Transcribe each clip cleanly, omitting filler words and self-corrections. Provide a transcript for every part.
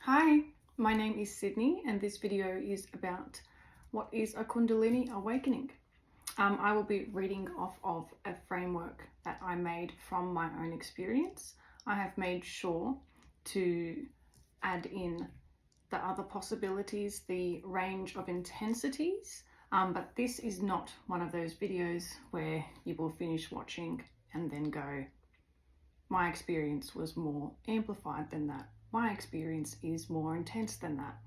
Hi, my name is Sydney and this video is about what is a Kundalini Awakening. I will be reading off of a framework that I made from my own experience. I have made sure to add in the other possibilities, the range of intensities, but this is not one of those videos where you will finish watching and then go, my experience was more amplified than that. My experience is more intense than that.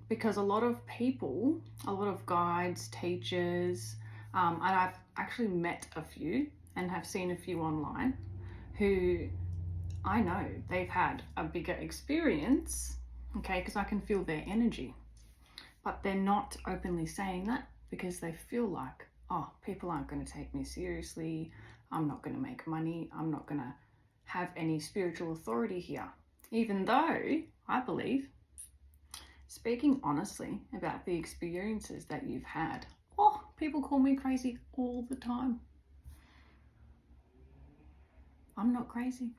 Because a lot of people, a lot of guides, teachers, and I've actually met a few and have seen a few online who I know they've had a bigger experience, okay, because I can feel their energy, but they're not openly saying that because they feel like, oh, people aren't going to take me seriously. I'm not going to make money. I'm not going to have any spiritual authority here. Even though I believe, speaking honestly about the experiences that you've had, oh, people call me crazy all the time. I'm not crazy.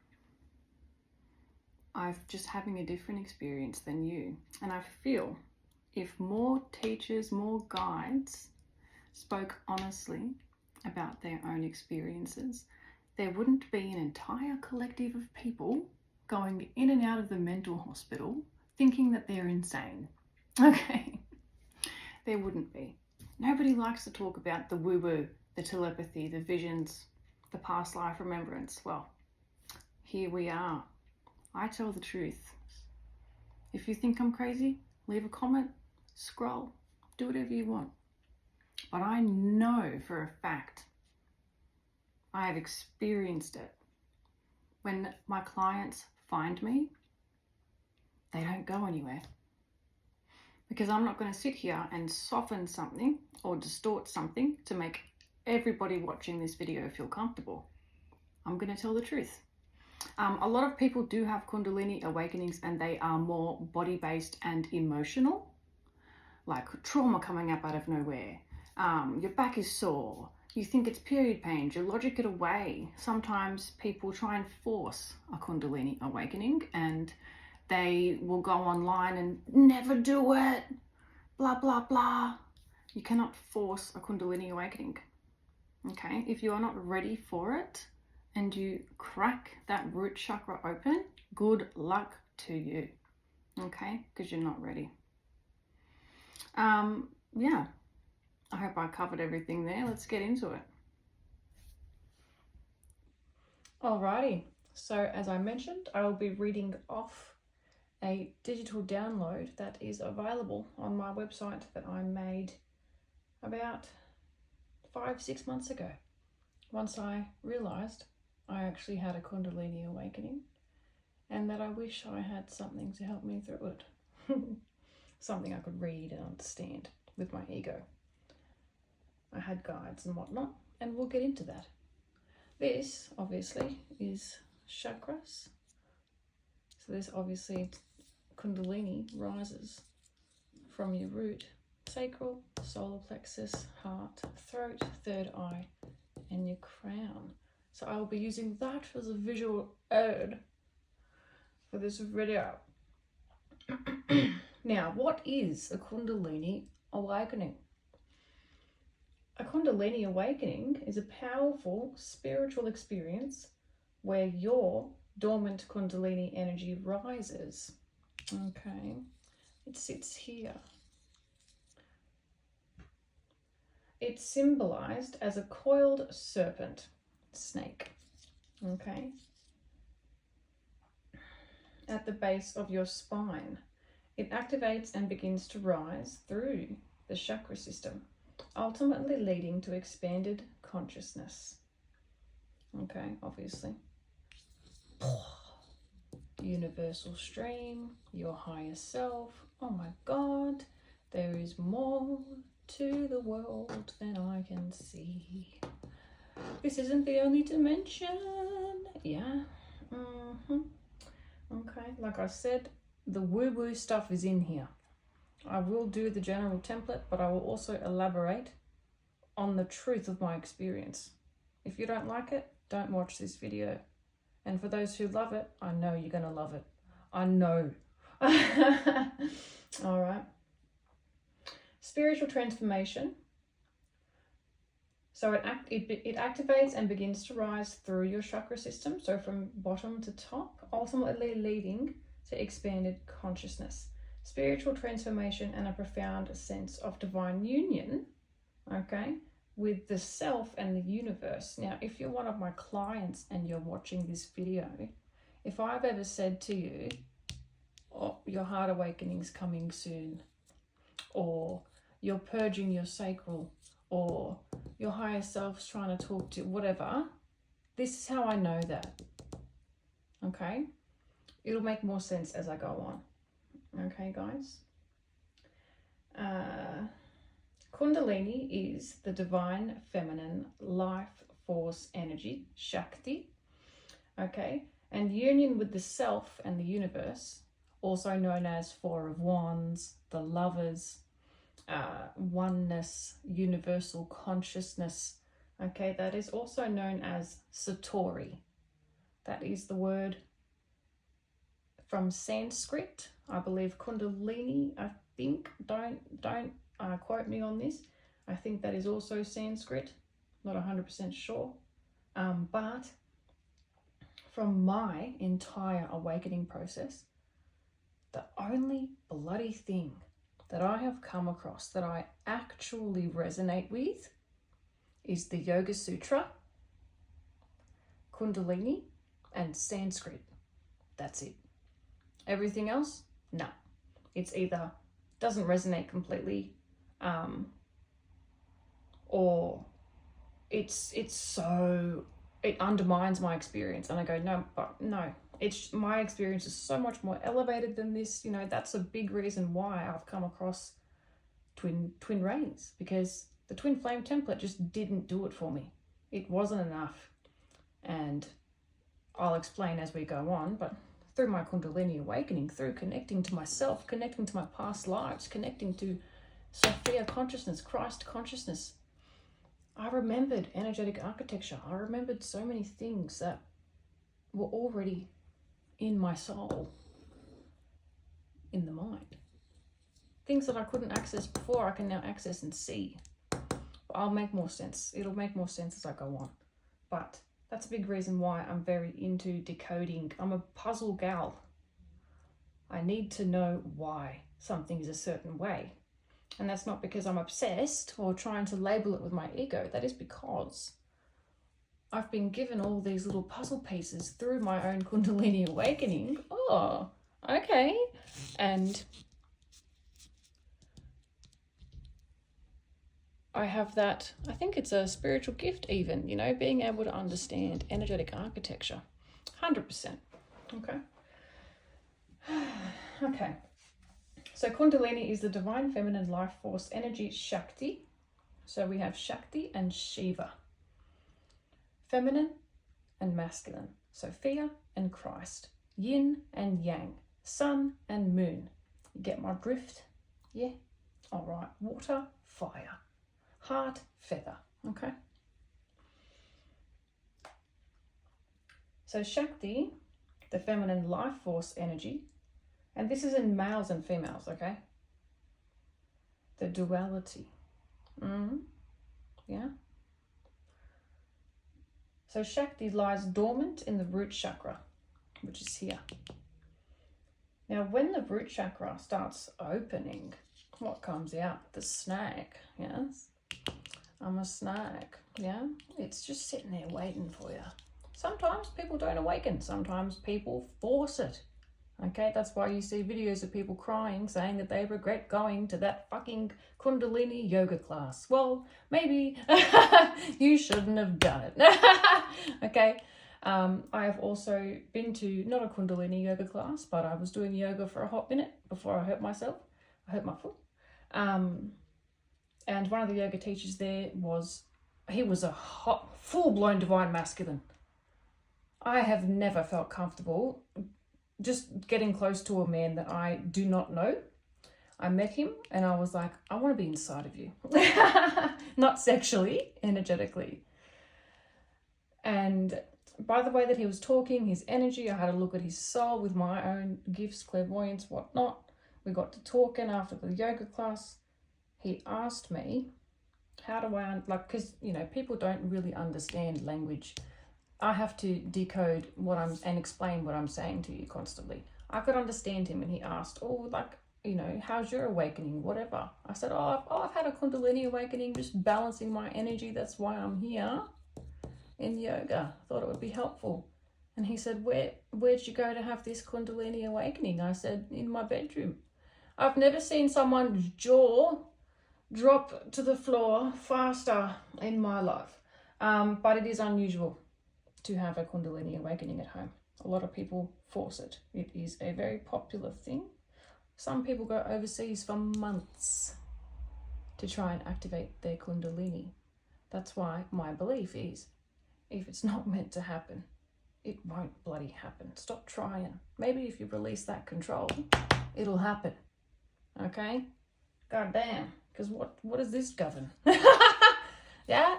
I'm just having a different experience than you. And I feel if more teachers, more guides spoke honestly about their own experiences, there wouldn't be an entire collective of people going in and out of the mental hospital thinking that they're insane. Okay, there wouldn't be. Nobody likes to talk about the woo-woo, the telepathy, the visions, the past life remembrance. Well, here we are. I tell the truth. If you think I'm crazy, leave a comment, scroll, do whatever you want. But I know for a fact, I have experienced it. When my clients find me, they don't go anywhere. Because I'm not going to sit here and soften something or distort something to make everybody watching this video feel comfortable. I'm going to tell the truth. A lot of people do have Kundalini awakenings and they are more body-based and emotional, like trauma coming up out of nowhere. Your back is sore. You think it's period pains, you logic it away. Sometimes people try and force a Kundalini awakening and they will go online and never do it, blah, blah, blah. You cannot force a Kundalini awakening, okay? If you are not ready for it and you crack that root chakra open, good luck to you, okay? Because you're not ready. Yeah. I hope I covered everything there. Let's get into it. Alrighty, so as I mentioned, I will be reading off a digital download that is available on my website that I made about 5-6 months ago. Once I realized I actually had a Kundalini awakening and that I wish I had something to help me through it. Something I could read and understand with my ego. I had guides and whatnot, and we'll get into that. This, obviously, is chakras. So this obviously, Kundalini rises from your root, sacral, solar plexus, heart, throat, third eye, and your crown. So I will be using that as a visual aid for this video. Now, what is a Kundalini awakening? A Kundalini awakening is a powerful spiritual experience where your dormant Kundalini energy rises. Okay, it sits here. It's symbolized as a coiled serpent, snake, okay, at the base of your spine. It activates and begins to rise through the chakra system, ultimately leading to expanded consciousness. Okay, obviously. Universal stream, your higher self. Oh my God, there is more to the world than I can see. This isn't the only dimension. Yeah. Okay, like I said, the woo-woo stuff is in here. I will do the general template, but I will also elaborate on the truth of my experience. If you don't like it, don't watch this video. And for those who love it, I know you're going to love it. I know. All right. Spiritual transformation. So it activates and begins to rise through your chakra system, so from bottom to top, ultimately leading to expanded consciousness, spiritual transformation, and a profound sense of divine union, okay, with the self and the universe. Now, if you're one of my clients and you're watching this video, if I've ever said to you, oh, your heart awakening's coming soon, or you're purging your sacral, or your higher self's trying to talk to, whatever, this is how I know that, okay? It'll make more sense as I go on, okay, guys? Kundalini is the divine feminine life force energy, Shakti, okay? And union with the self and the universe, also known as Four of Wands, the Lovers, oneness, universal consciousness, okay? That is also known as Satori. That is the word from Sanskrit. I believe Kundalini, I think, don't quote me on this. I think that is also Sanskrit, not 100% sure. But from my entire awakening process, the only bloody thing that I have come across that I actually resonate with is the Yoga Sutra, Kundalini, and Sanskrit. That's it. Everything else, no. It's either doesn't resonate completely, or it undermines my experience, and I go, no, it's my experience is so much more elevated than this. You know, that's a big reason why I've come across twin rays, because the twin flame template just didn't do it for me. It wasn't enough, and I'll explain as we go on. But through my Kundalini awakening, through connecting to myself, connecting to my past lives, connecting to Sophia consciousness, Christ consciousness, I remembered energetic architecture. I remembered so many things that were already in my soul, in the mind. Things that I couldn't access before, I can now access and see. I'll make more sense. It'll make more sense as I go on. But that's a big reason why I'm very into decoding. I'm a puzzle gal. I need to know why something is a certain way. And that's not because I'm obsessed or trying to label it with my ego. That is because I've been given all these little puzzle pieces through my own Kundalini awakening. Oh, okay. And I have that, I think it's a spiritual gift even, you know, being able to understand energetic architecture. 100%. Okay. Okay. So Kundalini is the divine feminine life force energy, Shakti. So we have Shakti and Shiva. Feminine and masculine. Sophia and Christ. Yin and yang. Sun and moon. You get my drift? Yeah? All right. Water, fire. Heart, feather. Okay? So Shakti, the feminine life force energy, and this is in males and females, okay? The duality. Yeah? So Shakti lies dormant in the root chakra, which is here. Now, when the root chakra starts opening, what comes out? The snake, yes? I'm a snake, yeah? It's just sitting there waiting for you. Sometimes people don't awaken. Sometimes people force it. Okay, that's why you see videos of people crying, saying that they regret going to that fucking Kundalini yoga class. Well, maybe you shouldn't have done it. Okay, I have also been to, not a Kundalini yoga class, but I was doing yoga for a hot minute before I hurt myself. I hurt my foot. And one of the yoga teachers there he was a hot, full-blown divine masculine. I have never felt comfortable just getting close to a man that I do not know. I met him and I was like, I want to be inside of you. Not sexually, energetically. And by the way that he was talking, his energy, I had a look at his soul with my own gifts, clairvoyance, whatnot. We got to talking after the yoga class. He asked me, how do I, because, people don't really understand language. I have to decode and explain what I'm saying to you constantly. I could understand him, and he asked, how's your awakening, whatever. I said, I've had a Kundalini awakening, just balancing my energy. That's why I'm here in yoga. Thought it would be helpful. And he said, where'd you go to have this Kundalini awakening? I said, in my bedroom. I've never seen someone's jaw drop to the floor faster in my life. But it is unusual to have a Kundalini awakening at home. A lot of people force it. It is a very popular thing. Some people go overseas for months to try and activate their Kundalini. That's why my belief is, if it's not meant to happen, it won't bloody happen. Stop trying. Maybe if you release that control, it'll happen. Okay? God damn. Because what does this govern? Yeah?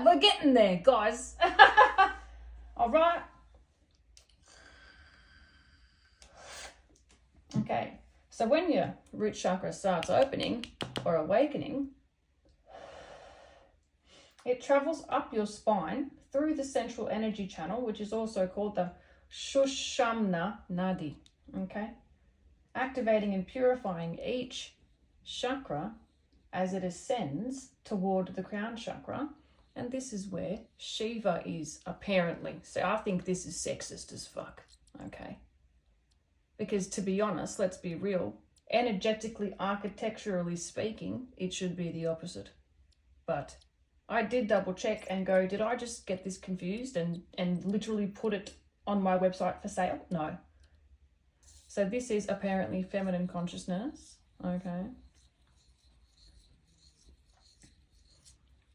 We're getting there, guys. All right? Okay. So when your root chakra starts opening or awakening, it travels up your spine through the central energy channel, which is also called the Sushumna Nadi. Okay? Activating and purifying each chakra as it ascends toward the crown chakra. And this is where Shiva is, apparently. So I think this is sexist as fuck. Okay? Because to be honest, let's be real, energetically, architecturally speaking, it should be the opposite. But I did double check and go, did I just get this confused and literally put it on my website for sale? No. So this is apparently feminine consciousness. Okay.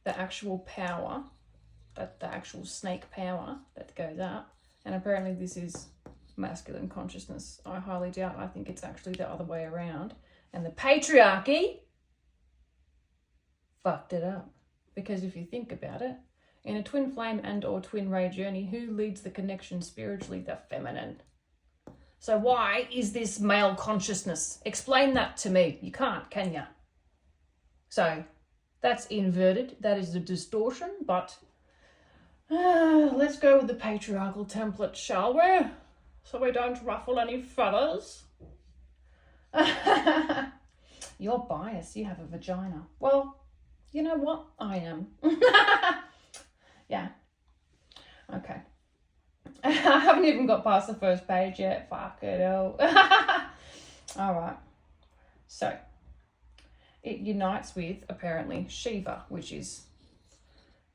The actual power, the actual snake power that goes up. And apparently this is masculine consciousness. I highly doubt. I think it's actually the other way around. And the patriarchy fucked it up. Because if you think about it, in a twin flame and or twin ray journey, who leads the connection spiritually? The feminine. So why is this male consciousness? Explain that to me. You can't, can you? So that's inverted. That is the distortion. But let's go with the patriarchal template, shall we? So we don't ruffle any feathers. You're biased. You have a vagina. Well, you know what? I am. Yeah. Okay. I haven't even got past the first page yet. Fuck it all. All right. So, it unites with, apparently, Shiva, which is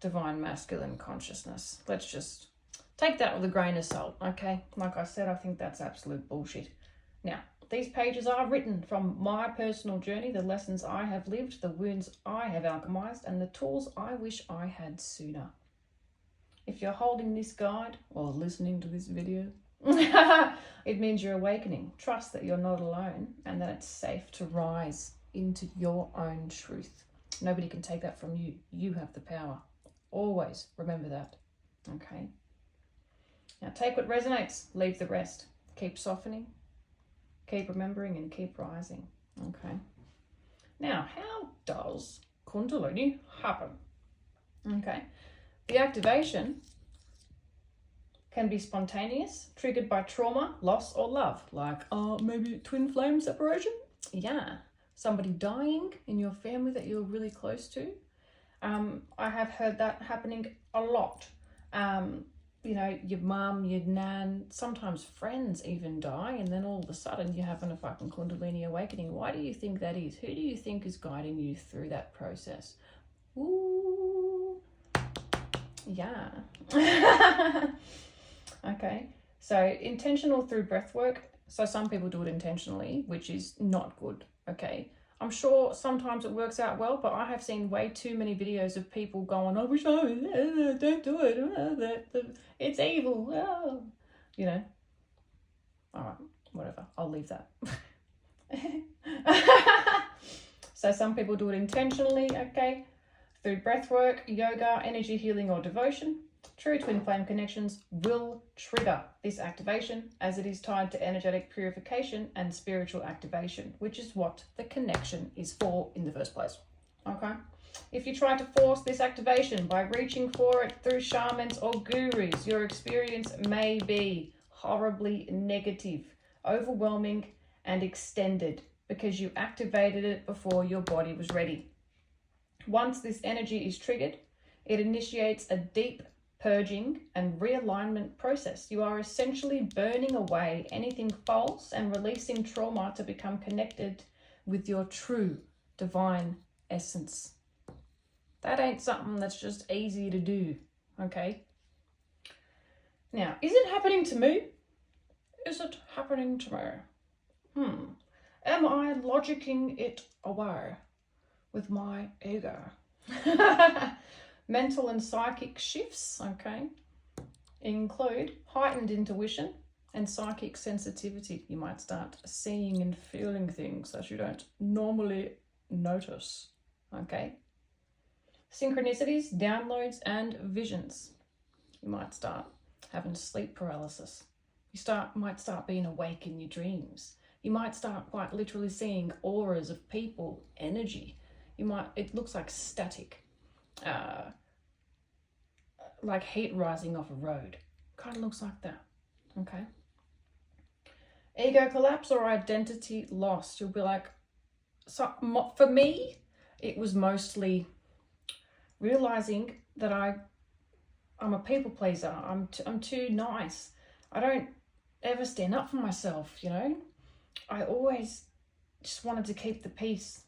divine masculine consciousness. Let's just take that with a grain of salt, okay? Like I said, I think that's absolute bullshit. Now, these pages are written from my personal journey, the lessons I have lived, the wounds I have alchemized, and the tools I wish I had sooner. If you're holding this guide or listening to this video, it means you're awakening. Trust that you're not alone and that it's safe to rise into your own truth. Nobody can take that from you. You have the power. Always remember that. Okay? Now take what resonates, leave the rest. Keep softening, keep remembering, and keep rising. Okay? Now, how does Kundalini happen? Okay? The activation can be spontaneous, triggered by trauma, loss, or love. Like, maybe twin flame separation? Yeah. Somebody dying in your family that you're really close to. I have heard that happening a lot. You know, your mum, your nan, sometimes friends even die, and then all of a sudden you're having a fucking Kundalini awakening. Why do you think that is? Who do you think is guiding you through that process? Ooh. Yeah. Okay. So intentional through breath work. So some people do it intentionally, which is not good. Okay. I'm sure sometimes it works out well, but I have seen way too many videos of people going, I wish I was, don't do it. It's evil. Oh. You know. All right. Whatever. I'll leave that. So some people do it intentionally. Okay. Through breath work, yoga, energy healing, or devotion. True twin flame connections will trigger this activation as it is tied to energetic purification and spiritual activation, which is what the connection is for in the first place. Okay? If you try to force this activation by reaching for it through shamans or gurus, your experience may be horribly negative, overwhelming, and extended because you activated it before your body was ready. Once this energy is triggered, it initiates a deep purging and realignment process. You are essentially burning away anything false and releasing trauma to become connected with your true divine essence. That ain't something that's just easy to do, okay? Now, is it happening to me? Is it happening to me? Am I logicking it away with my ego? Mental and psychic shifts, okay, include heightened intuition and psychic sensitivity. You might start seeing and feeling things that you don't normally notice, okay? Synchronicities, downloads, and visions. You might start having sleep paralysis. You might start being awake in your dreams. You might start quite literally seeing auras of people, energy. It looks like static. Like heat rising off a road. Kind of looks like that, okay? Ego collapse or identity loss. You'll be like, so for me, it was mostly realizing that I'm a people pleaser. I'm too nice. I don't ever stand up for myself, you know? I always just wanted to keep the peace.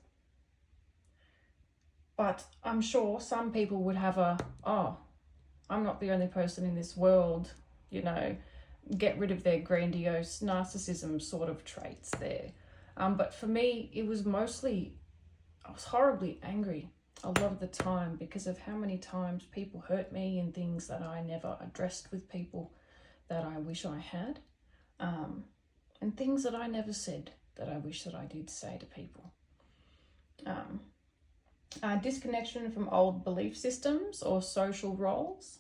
But I'm sure some people would have I'm not the only person in this world, you know, get rid of their grandiose narcissism sort of traits there. But for me, it was mostly, I was horribly angry a lot of the time because of how many times people hurt me and things that I never addressed with people that I wish I had. And things that I never said that I wish that I did say to people. Disconnection from old belief systems or social roles.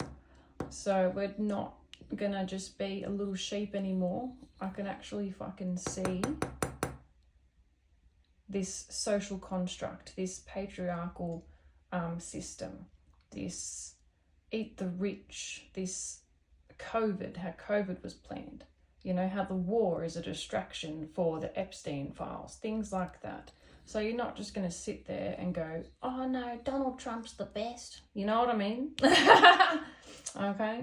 So we're not gonna just be a little sheep anymore. I can actually fucking see this social construct, this patriarchal system, this eat the rich, this COVID, how COVID was planned. You know, how the war is a distraction for the Epstein files, things like that. So you're not just going to sit there and go, oh no, Donald Trump's the best. You know what I mean? Okay.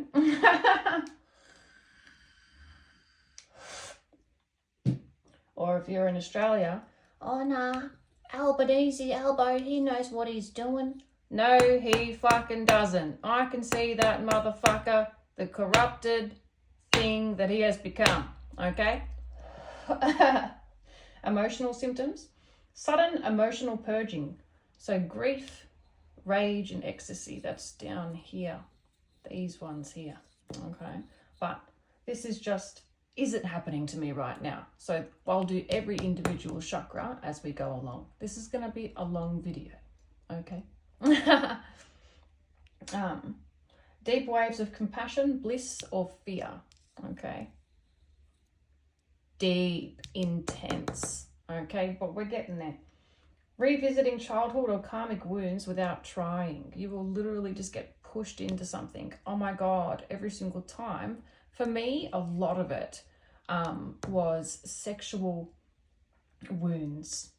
Or if you're in Australia, oh no, Albanese elbow, he knows what he's doing. No, he fucking doesn't. I can see that motherfucker, the corrupted thing that he has become. Okay? Emotional symptoms. Sudden emotional purging. So grief, rage, and ecstasy. That's down here. These ones here. Okay? But this is just, is it happening to me right now? So I'll do every individual chakra as we go along. This is going to be a long video. Okay? Deep waves of compassion, bliss, or fear. Okay? Deep, intense. Okay, but we're getting there. Revisiting childhood or karmic wounds without trying. You will literally just get pushed into something. Oh my God, every single time. For me, a lot of it was sexual wounds.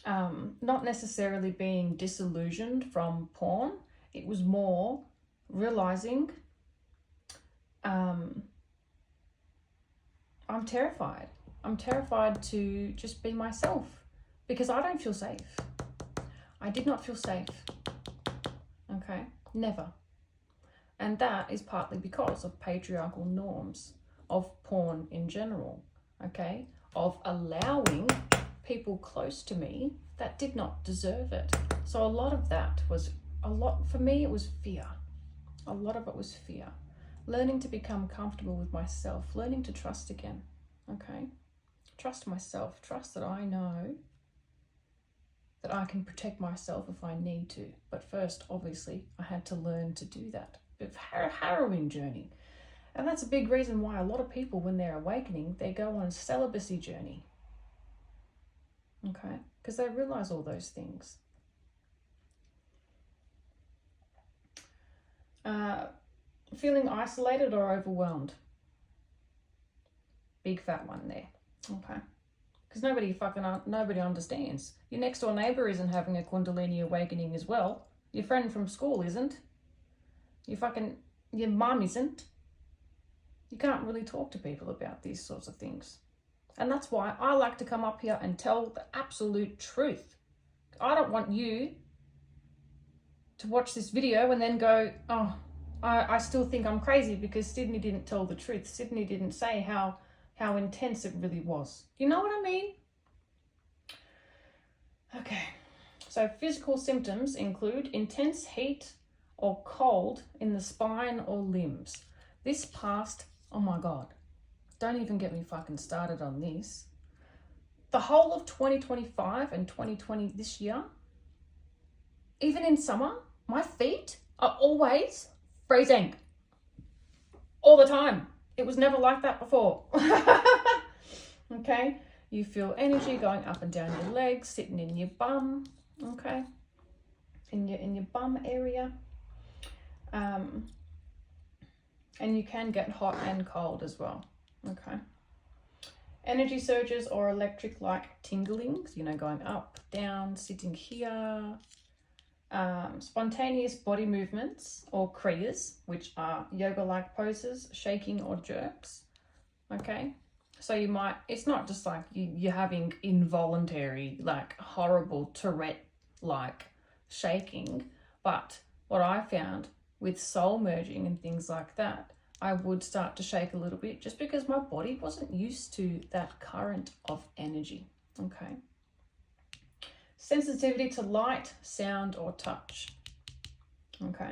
Not necessarily being disillusioned from porn. It was more realizing I'm terrified. I'm terrified to just be myself because I don't feel safe. I did not feel safe. Okay? Never. And that is partly because of patriarchal norms, of porn in general. Okay? Of allowing people close to me that did not deserve it. So a lot of that was, for me, it was fear. A lot of it was fear. Learning to become comfortable with myself, learning to trust again. Okay? Trust myself, trust that I know that I can protect myself if I need to. But first, obviously, I had to learn to do that. harrowing journey. And that's a big reason why a lot of people, when they're awakening, they go on a celibacy journey. Okay? Because they realize all those things. Feeling isolated or overwhelmed. Big fat one there. Okay? Because nobody understands. Your next door neighbor isn't having a Kundalini awakening as well. Your friend from school isn't. Your mum isn't. You can't really talk to people about these sorts of things. And that's why I like to come up here and tell the absolute truth. I don't want you to watch this video and then go, oh, I still think I'm crazy because Sydney didn't tell the truth. Sydney didn't say how intense it really was. You know what I mean? Okay. So physical symptoms include intense heat or cold in the spine or limbs. This past, oh my God, don't even get me fucking started on this. The whole of 2025 and 2020 this year, even in summer, my feet are always freezing. All the time. It was never like that before. Okay? You feel energy going up and down your legs, sitting in your bum. Okay? In your bum area. And you can get hot and cold as well. Okay? Energy surges or electric-like tinglings, going up, down, sitting here. Spontaneous body movements or kriyas, which are yoga-like poses, shaking or jerks. Okay? So it's not just like you're having involuntary, like horrible Tourette-like shaking, but what I found with soul merging and things like that, I would start to shake a little bit just because my body wasn't used to that current of energy. Okay? Sensitivity to light, sound, or touch. Okay.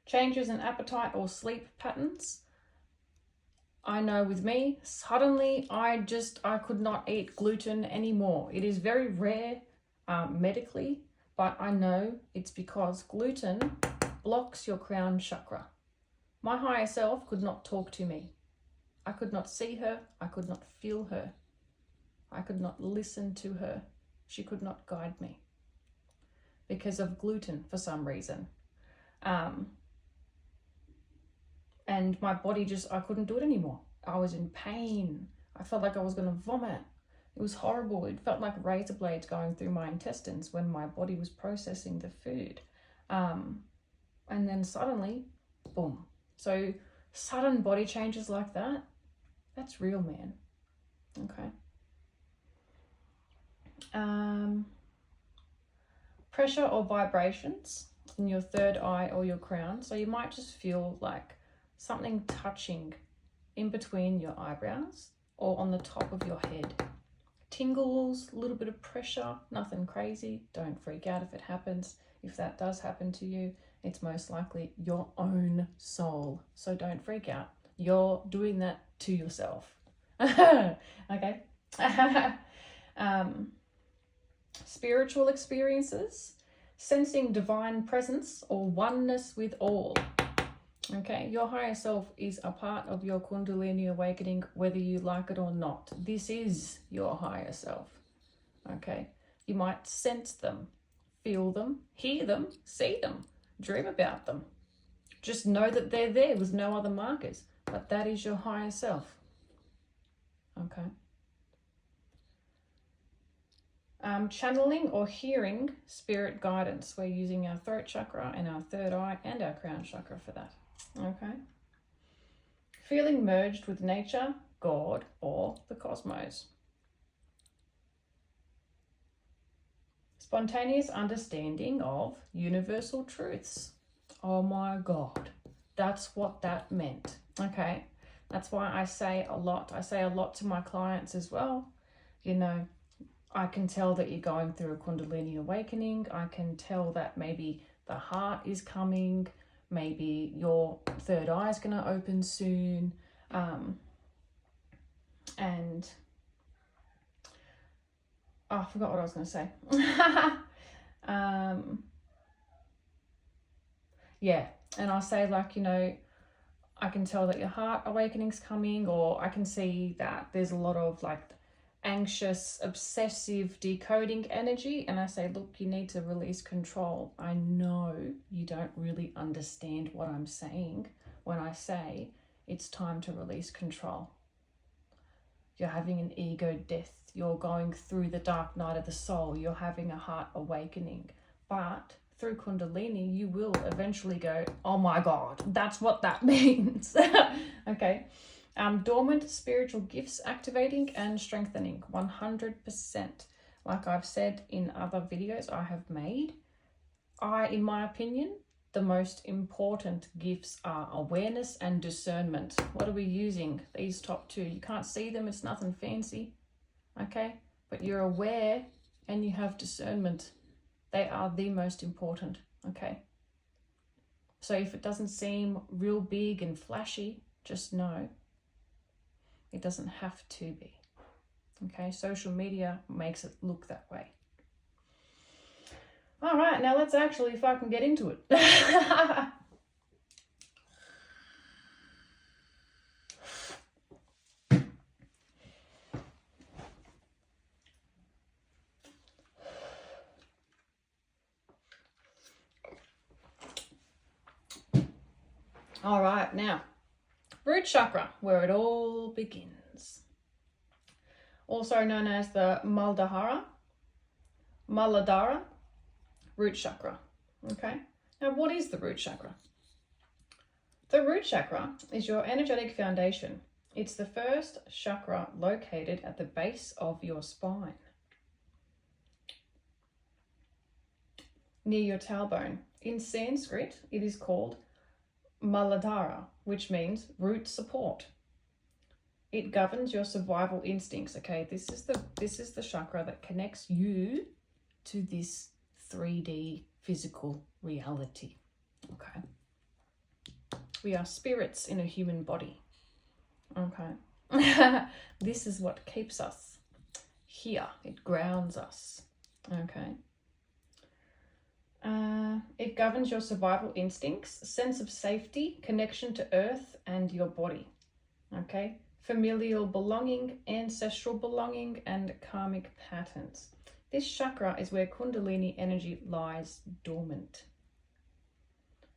Changes in appetite or sleep patterns. I know with me, suddenly I could not eat gluten anymore. It is very rare medically, but I know it's because gluten blocks your crown chakra. My higher self could not talk to me. I could not see her. I could not feel her. I could not listen to her. She could not guide me because of gluten for some reason. And my body I couldn't do it anymore. I was in pain. I felt like I was going to vomit. It was horrible. It felt like razor blades going through my intestines when my body was processing the food. And then suddenly, boom. So sudden body changes like that, that's real, man. Okay. Pressure or vibrations in your third eye or your crown. So you might just feel like something touching in between your eyebrows or on the top of your head. Tingles, a little bit of pressure, nothing crazy. Don't freak out if it happens. If that does happen to you, it's most likely your own soul. So don't freak out. You're doing that to yourself. Okay. Spiritual experiences, sensing divine presence or oneness with all. Okay, your higher self is a part of your Kundalini awakening, whether you like it or not. This is your higher self. Okay, you might sense them, feel them, hear them, see them, dream about them. Just know that they're there with no other markers, but that is your higher self. Okay. Channeling or hearing spirit guidance. We're using our throat chakra and our third eye and our crown chakra for that. Okay. Feeling merged with nature, God, or the cosmos. Spontaneous understanding of universal truths. Oh my God. That's what that meant. Okay. That's why I say a lot to my clients as well. I can tell that you're going through a Kundalini awakening. I can tell that maybe the heart is coming. Maybe your third eye is going to open soon. And I forgot what I was going to say. Yeah. And I say, like, you know, I can tell that your heart awakening's coming, or I can see that there's a lot of like anxious, obsessive, decoding energy. And I say, look, you need to release control. I know you don't really understand what I'm saying when I say it's time to release control. You're having an ego death. You're going through the dark night of the soul. You're having a heart awakening. But through Kundalini, you will eventually go, oh my God, that's what that means. Okay. Dormant spiritual gifts activating and strengthening 100%. Like I've said in other videos I have made, in my opinion, the most important gifts are awareness and discernment. What are we using? These top two. You can't see them. It's nothing fancy. Okay. But you're aware and you have discernment. They are the most important. Okay. So if it doesn't seem real big and flashy, just know it doesn't have to be. Okay. Social media makes it look that way. All right, now let's actually fucking get into it. All right, now, root chakra, where it all begins. Also known as the Muladhara root chakra. Okay, now what is the root chakra? The root chakra is your energetic foundation. It's the first chakra located at the base of your spine, near your tailbone. In Sanskrit, it is called Muladhara, which means root support. It governs your survival instincts. Okay, this is the chakra that connects you to this 3D physical reality. Okay, we are spirits in a human body. Okay, this is what keeps us here. It grounds us. Okay. It governs your survival instincts, sense of safety, connection to earth and your body. Okay, familial belonging, ancestral belonging, and karmic patterns. This chakra is where Kundalini energy lies dormant.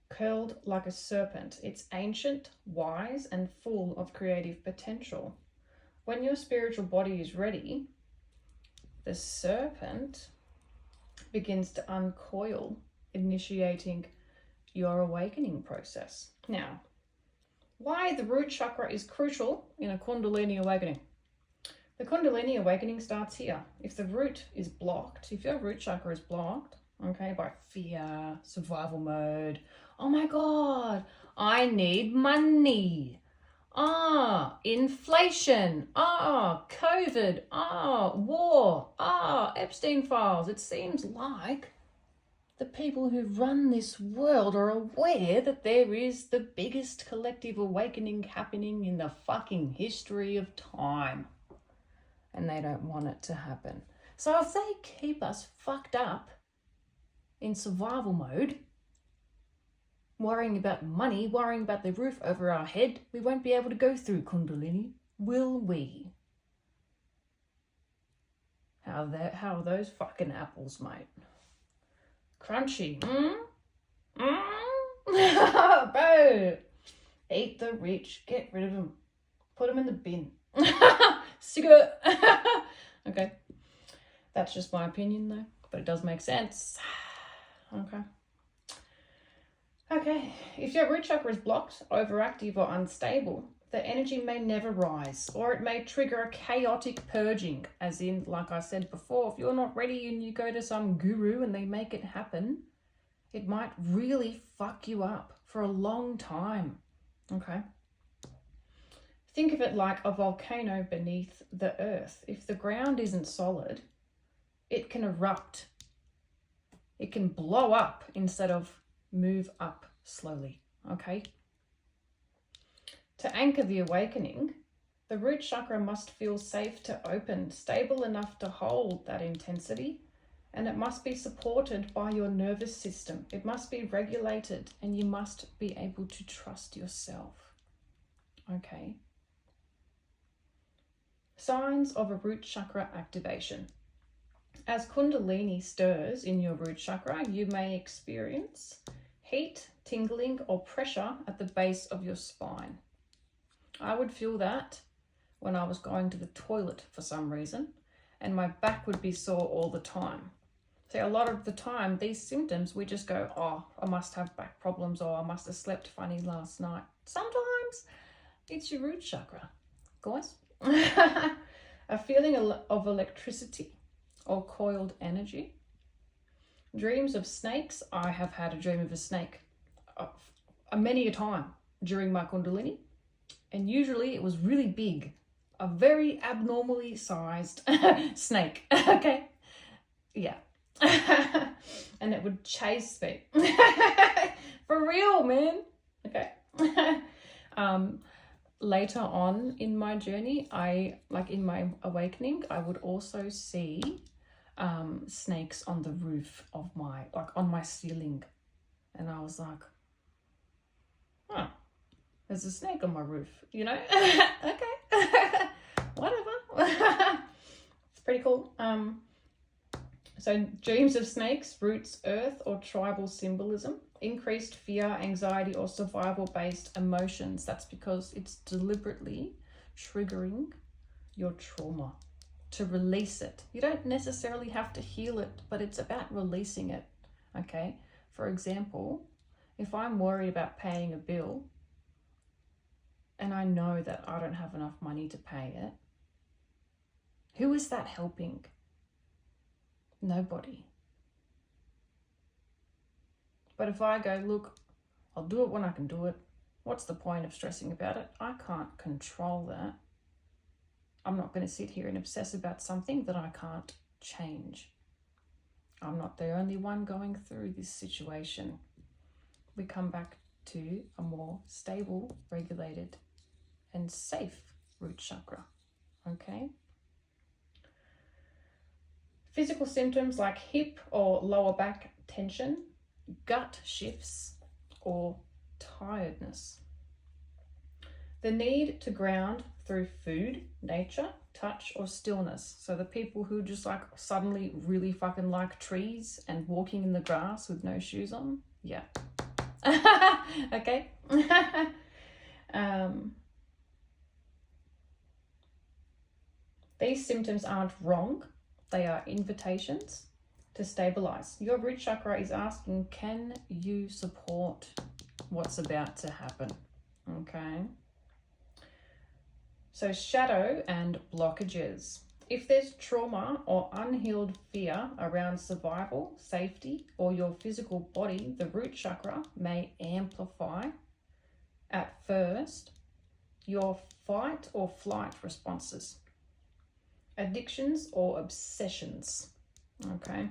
Curled like a serpent, it's ancient, wise, and full of creative potential. When your spiritual body is ready, the serpent begins to uncoil, initiating your awakening process. Now, why the root chakra is crucial in a Kundalini awakening. The Kundalini awakening starts here. If the root is blocked, if your root chakra is blocked, okay, by fear, survival mode, oh my God, I need money. Inflation. COVID. War. Epstein files. It seems like the people who run this world are aware that there is the biggest collective awakening happening in the fucking history of time. And they don't want it to happen. So if they keep us fucked up in survival mode, worrying about money, worrying about the roof over our head, we won't be able to go through Kundalini, will we? How are those fucking apples, mate? Crunchy. Bro. Eat the rich. Get rid of them. Put them in the bin. Cigarette. Okay. That's just my opinion though, but it does make sense. Okay. If your root chakra is blocked, overactive, or unstable, the energy may never rise, or it may trigger a chaotic purging, as in, like I said before, if you're not ready and you go to some guru and they make it happen, it might really fuck you up for a long time. Okay. Think of it like a volcano beneath the earth. If the ground isn't solid, it can erupt. It can blow up instead of move up slowly, okay? To anchor the awakening, the root chakra must feel safe to open, stable enough to hold that intensity, And it must be supported by your nervous system. It must be regulated, and you must be able to trust yourself. Okay. Signs of a root chakra activation. As Kundalini stirs in your root chakra, you may experience heat, tingling, or pressure at the base of your spine. I would feel that when I was going to the toilet for some reason, and my back would be sore all the time. See, a lot of the time, these symptoms, we just go, oh, I must have back problems, or I must have slept funny last night. Sometimes it's your root chakra, guys. A feeling of electricity or coiled energy. Dreams of snakes. I have had a dream of a snake many a time during my Kundalini, and usually it was really big, a very abnormally sized snake. Okay, yeah. And it would chase me. For real, man. Okay. Later on in my journey, in my awakening, I would also see snakes on the roof of on my ceiling. And I was like, huh, there's a snake on my roof, you know? Okay. Whatever. It's pretty cool. So dreams of snakes, roots, earth, or tribal symbolism, increased fear, anxiety, or survival-based emotions. That's because it's deliberately triggering your trauma to release it. You don't necessarily have to heal it, but it's about releasing it, okay? For example, if I'm worried about paying a bill and I know that I don't have enough money to pay it, who is that helping? Nobody. But if I go, look, I'll do it when I can do it. What's the point of stressing about it? I can't control that. I'm not going to sit here and obsess about something that I can't change. I'm not the only one going through this situation. We come back to a more stable, regulated, and safe root chakra. Okay? Physical symptoms like hip or lower back tension, gut shifts, or tiredness. The need to ground through food, nature, touch, or stillness. So the people who just suddenly really fucking like trees and walking in the grass with no shoes on, yeah. Okay. These symptoms aren't wrong. They are invitations to stabilize. Your root chakra is asking, can you support what's about to happen? Okay. So shadow and blockages. If there's trauma or unhealed fear around survival, safety, or your physical body, the root chakra may amplify at first your fight or flight responses, addictions or obsessions, okay?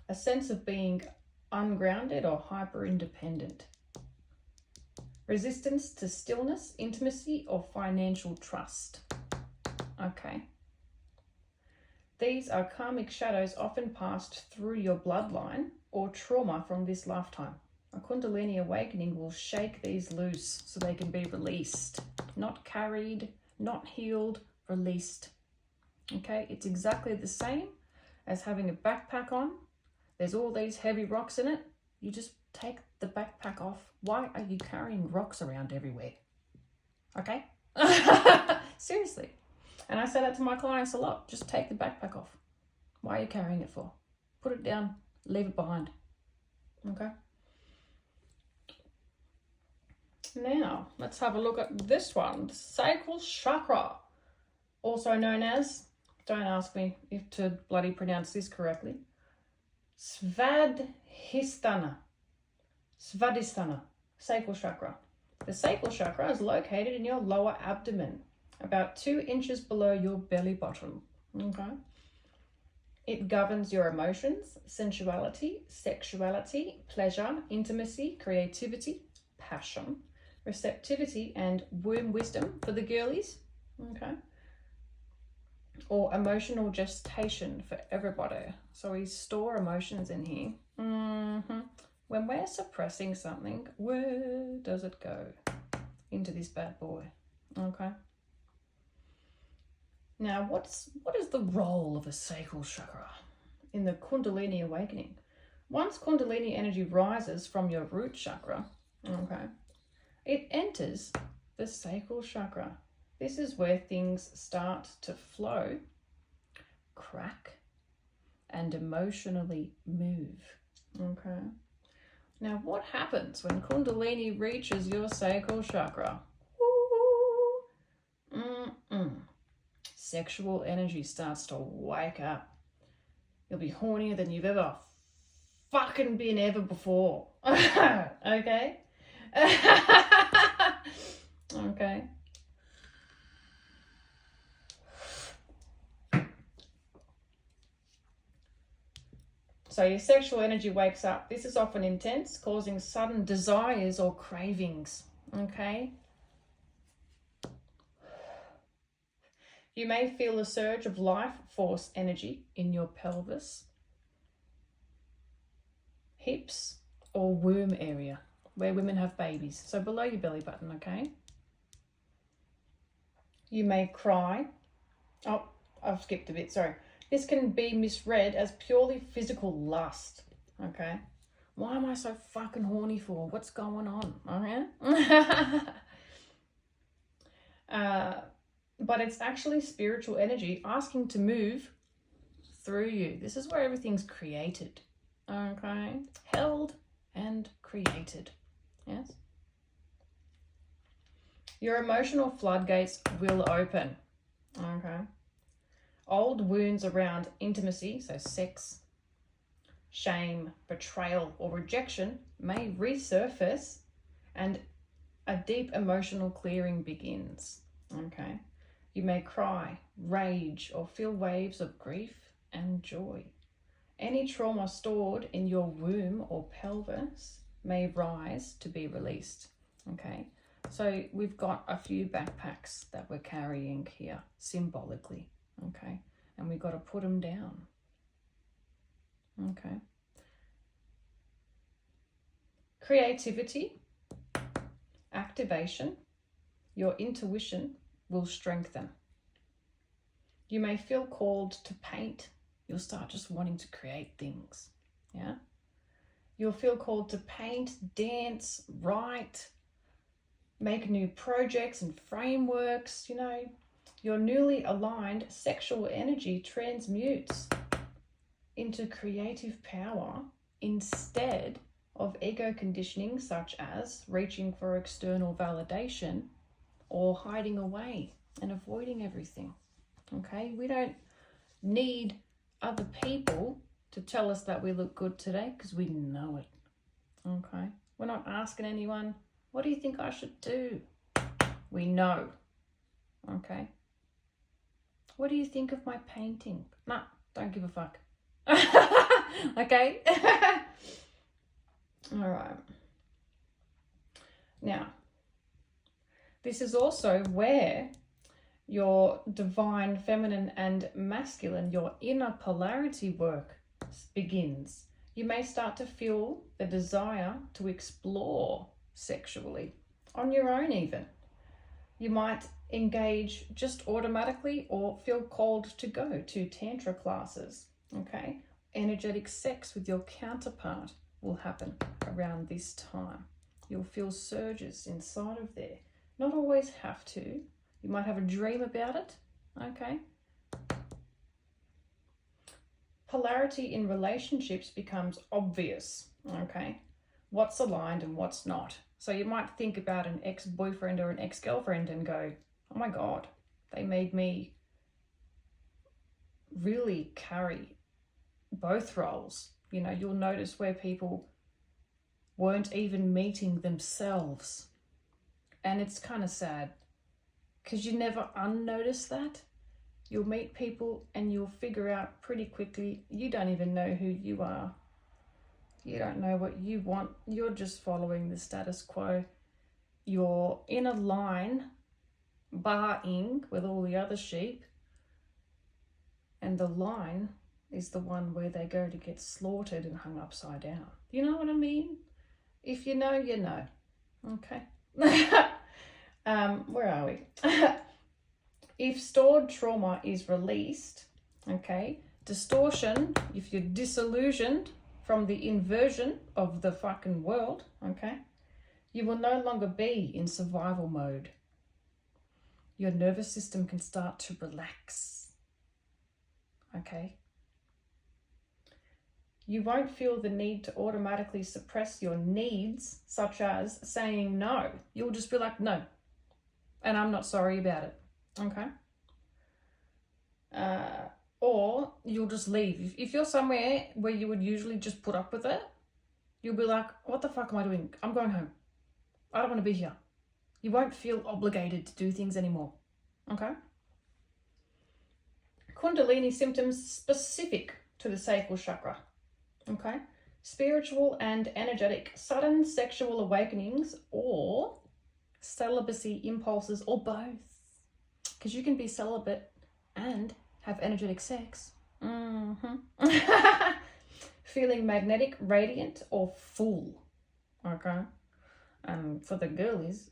A sense of being ungrounded or hyper-independent. Resistance to stillness, intimacy, or financial trust, okay? These are karmic shadows often passed through your bloodline or trauma from this lifetime. A Kundalini awakening will shake these loose so they can be released. Not carried, not healed, released. Okay, it's exactly the same as having a backpack on. There's all these heavy rocks in it. You just take the backpack off. Why are you carrying rocks around everywhere? Okay? Seriously. And I say that to my clients a lot. Just take the backpack off. Why are you carrying it for? Put it down. Leave it behind. Okay? Now, let's have a look at this one. The sacral chakra. Also known as, don't ask me if to bloody pronounce this correctly, Svadhisthana. Svadhisthana. Sacral chakra. The sacral chakra is located in your lower abdomen, about 2 inches below your belly button. Okay. It governs your emotions, sensuality, sexuality, pleasure, intimacy, creativity, passion, receptivity, and womb wisdom for the girlies. Okay. or emotional gestation for everybody. So we store emotions in here. When we're suppressing something, where does it go? Into this bad boy. Okay. Now, what is the role of a sacral chakra in the Kundalini Awakening? Once Kundalini energy rises from your root chakra, okay, it enters the sacral chakra. This is where things start to flow, crack, and emotionally move. Okay. Now, what happens when Kundalini reaches your sacral chakra? Sexual energy starts to wake up. You'll be hornier than you've ever fucking been ever before. Okay? Okay. So your sexual energy wakes up. This is often intense, causing sudden desires or cravings. Okay? You may feel a surge of life force energy in your pelvis, hips, or womb area, where women have babies. So below your belly button, okay? You may cry. Oh, I've skipped a bit, sorry. This can be misread as purely physical lust, okay? Why am I so fucking horny for? What's going on? Okay? But it's actually spiritual energy asking to move through you. This is where everything's created, okay? Held and created, yes? Your emotional floodgates will open, okay? Old wounds around intimacy, so sex, shame, betrayal, or rejection may resurface and a deep emotional clearing begins, okay? You may cry, rage, or feel waves of grief and joy. Any trauma stored in your womb or pelvis may rise to be released, okay? So we've got a few backpacks that we're carrying here symbolically, okay? And we've got to put them down, okay? Creativity, activation, your intuition will strengthen. You may feel called to paint. You'll start just wanting to create things, yeah? You'll feel called to paint, dance, write, make new projects and frameworks, you know. Your newly aligned sexual energy transmutes into creative power instead of ego conditioning, such as reaching for external validation or hiding away and avoiding everything, okay? We don't need other people to tell us that we look good today because we know it, okay? We're not asking anyone, what do you think I should do? We know, okay? What do you think of my painting? Nah, don't give a fuck. Okay? All right. Now, this is also where your divine feminine and masculine, your inner polarity work begins. You may start to feel the desire to explore sexually on your own even. You might engage just automatically or feel called to go to tantra classes, okay? Energetic sex with your counterpart will happen around this time. You'll feel surges inside of there. Not always have to. You might have a dream about it, okay? Polarity in relationships becomes obvious, okay? What's aligned and what's not. So you might think about an ex-boyfriend or an ex-girlfriend and go, oh my God, they made me really carry both roles. You know, you'll notice where people weren't even meeting themselves. And it's kind of sad because you never unnotice that. You'll meet people and you'll figure out pretty quickly you don't even know who you are. You don't know what you want. You're just following the status quo. You're in a line, barring with all the other sheep, And the line is the one where they go to get slaughtered and hung upside down. You know what I mean? If you know, you know. Okay. Where are we? If stored trauma is released, okay, distortion, if you're disillusioned from the inversion of the fucking world, okay, you will no longer be in survival mode. Your nervous system can start to relax, okay? You won't feel the need to automatically suppress your needs, such as saying no. You'll just be like, no, and I'm not sorry about it, okay? Or you'll just leave. If you're somewhere where you would usually just put up with it, you'll be like, what the fuck am I doing? I'm going home. I don't want to be here. You won't feel obligated to do things anymore, okay? Kundalini symptoms specific to the sacral chakra, okay? Spiritual and energetic, sudden sexual awakenings or celibacy impulses or both. Because you can be celibate and have energetic sex. Feeling magnetic, radiant, or full. Okay? For the girlies,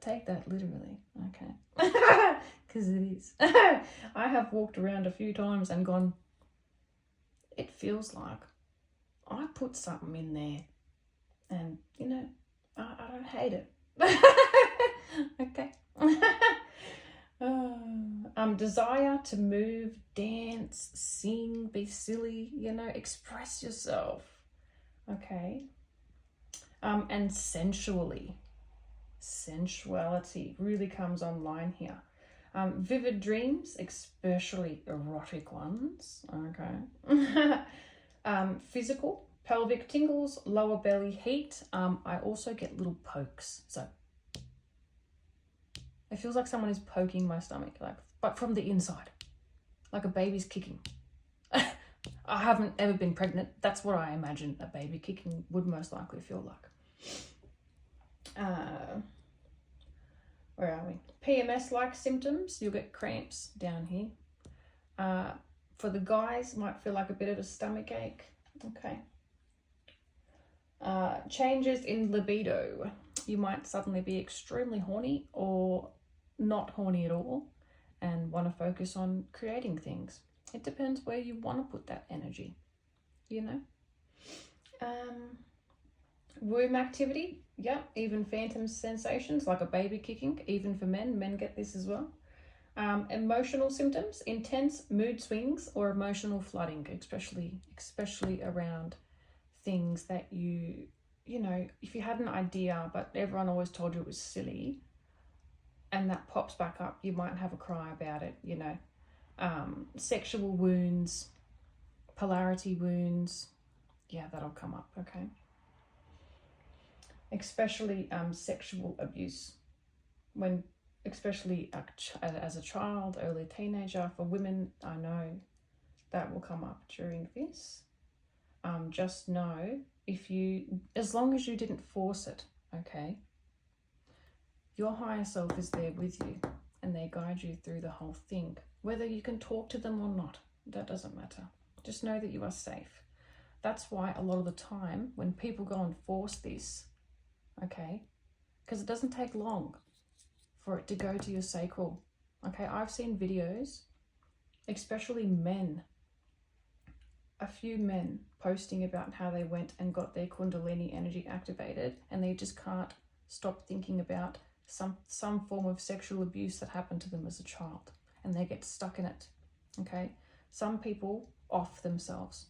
take that literally. Okay? Because it is. I have walked around a few times and gone, it feels like I put something in there. And, you know, I don't hate it. Okay? Desire to move, dance, sing, be silly, you know, express yourself, okay? And sensuality really comes online here. Vivid dreams, especially erotic ones, okay? Physical, pelvic tingles, lower belly heat. I also get little pokes, so it feels like someone is poking my stomach, but from the inside, like a baby's kicking. I haven't ever been pregnant. That's what I imagine a baby kicking would most likely feel like. Where are we? PMS-like symptoms. You'll get cramps down here. For the guys, might feel like a bit of a stomach ache. Okay. Changes in libido. You might suddenly be extremely horny or not horny at all and want to focus on creating things. It depends where you want to put that energy, you know. Womb activity, yeah, even phantom sensations like a baby kicking, even for men get this as well. Emotional symptoms, intense mood swings or emotional flooding, especially around things that you know, if you had an idea but everyone always told you it was silly and that pops back up, you might have a cry about it, you know. Sexual wounds, polarity wounds, yeah, that'll come up, okay. Especially sexual abuse, when especially as a child, early teenager. For women, I know that will come up during this. Just know, as long as you didn't force it, okay, your higher self is there with you and they guide you through the whole thing. Whether you can talk to them or not, that doesn't matter. Just know that you are safe. That's why a lot of the time when people go and force this, okay, because it doesn't take long for it to go to your sacral. Okay, I've seen videos, especially men, a few men posting about how they went and got their Kundalini energy activated and they just can't stop thinking about some form of sexual abuse that happened to them as a child and they get stuck in it, okay? Some people off themselves.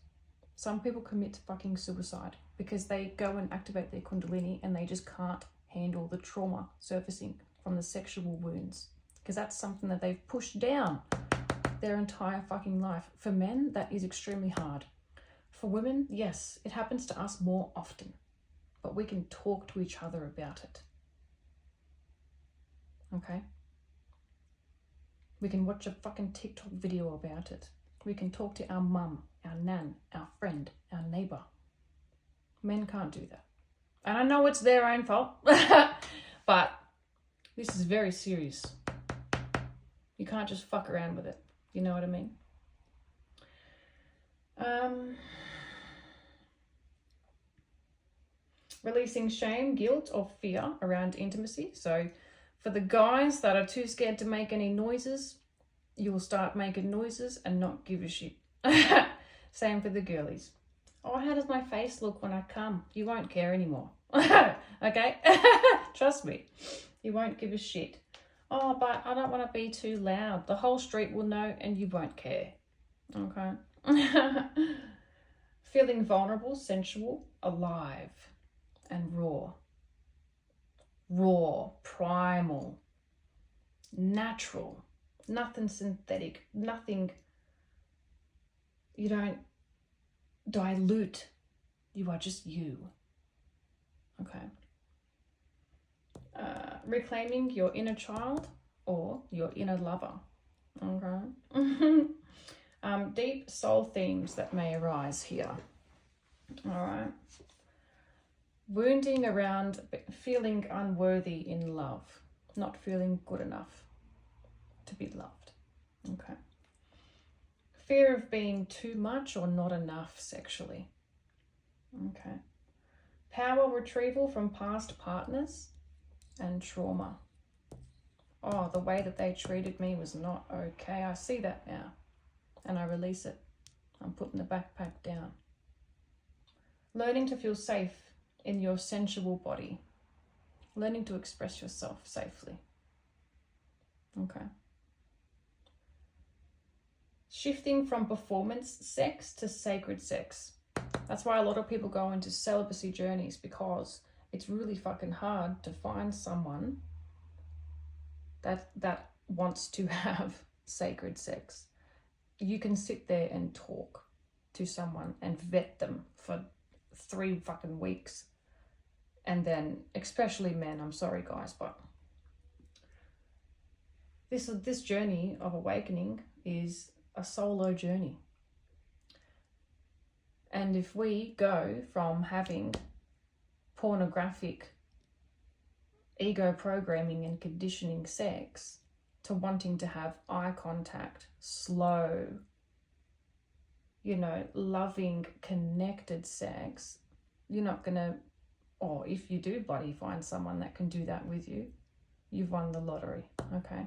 Some people commit fucking suicide because they go and activate their Kundalini and they just can't handle the trauma surfacing from the sexual wounds because that's something that they've pushed down their entire fucking life. For men, that is extremely hard. For women, yes, it happens to us more often, but we can talk to each other about it. Okay? We can watch a fucking TikTok video about it. We can talk to our mum, our nan, our friend, our neighbour. Men can't do that. And I know it's their own fault, but this is very serious. You can't just fuck around with it. You know what I mean? Releasing shame, guilt, or fear around intimacy. So for the guys that are too scared to make any noises, you will start making noises and not give a shit. Same for the girlies. Oh, how does my face look when I come? You won't care anymore. Okay? Trust me. You won't give a shit. Oh, but I don't want to be too loud. The whole street will know and you won't care. Okay? Feeling vulnerable, sensual, alive, and raw. Raw, primal, natural. Nothing synthetic. Nothing. You don't dilute. You are just you. Okay. Reclaiming your inner child or your inner lover. Okay. Deep soul themes that may arise here. All right. Wounding around feeling unworthy in love, not feeling good enough to be loved. Okay. Fear of being too much or not enough sexually. Okay. Power retrieval from past partners and trauma. Oh, the way that they treated me was not okay. I see that now and I release it. I'm putting the backpack down. Learning to feel safe in your sensual body. Learning to express yourself safely. Okay. Shifting from performance sex to sacred sex. That's why a lot of people go into celibacy journeys, because it's really fucking hard to find someone that wants to have sacred sex. You can sit there and talk to someone and vet them for 3 fucking weeks. And then, especially men, I'm sorry guys, but this journey of awakening is a solo journey. And if we go from having pornographic ego programming and conditioning sex to wanting to have eye contact, slow, loving, connected sex, you're not gonna, or if you do bloody find someone that can do that with you, you've won the lottery, okay?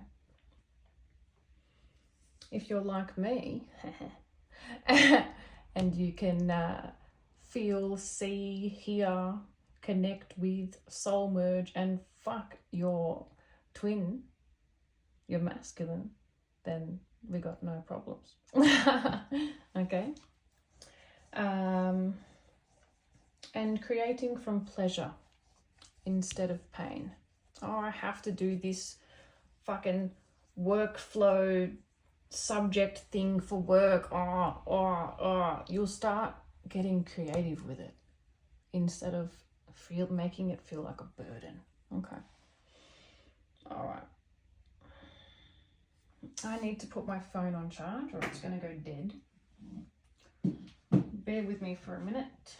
If you're like me, and you can feel, see, hear, connect with, soul merge, and fuck your twin, your masculine, then we got no problems. Okay? And creating from pleasure instead of pain. Oh, I have to do this fucking workflow subject thing for work. You'll start getting creative with it instead of making it feel like a burden. Okay. All right. I need to put my phone on charge or it's going to go dead. Bear with me for a minute.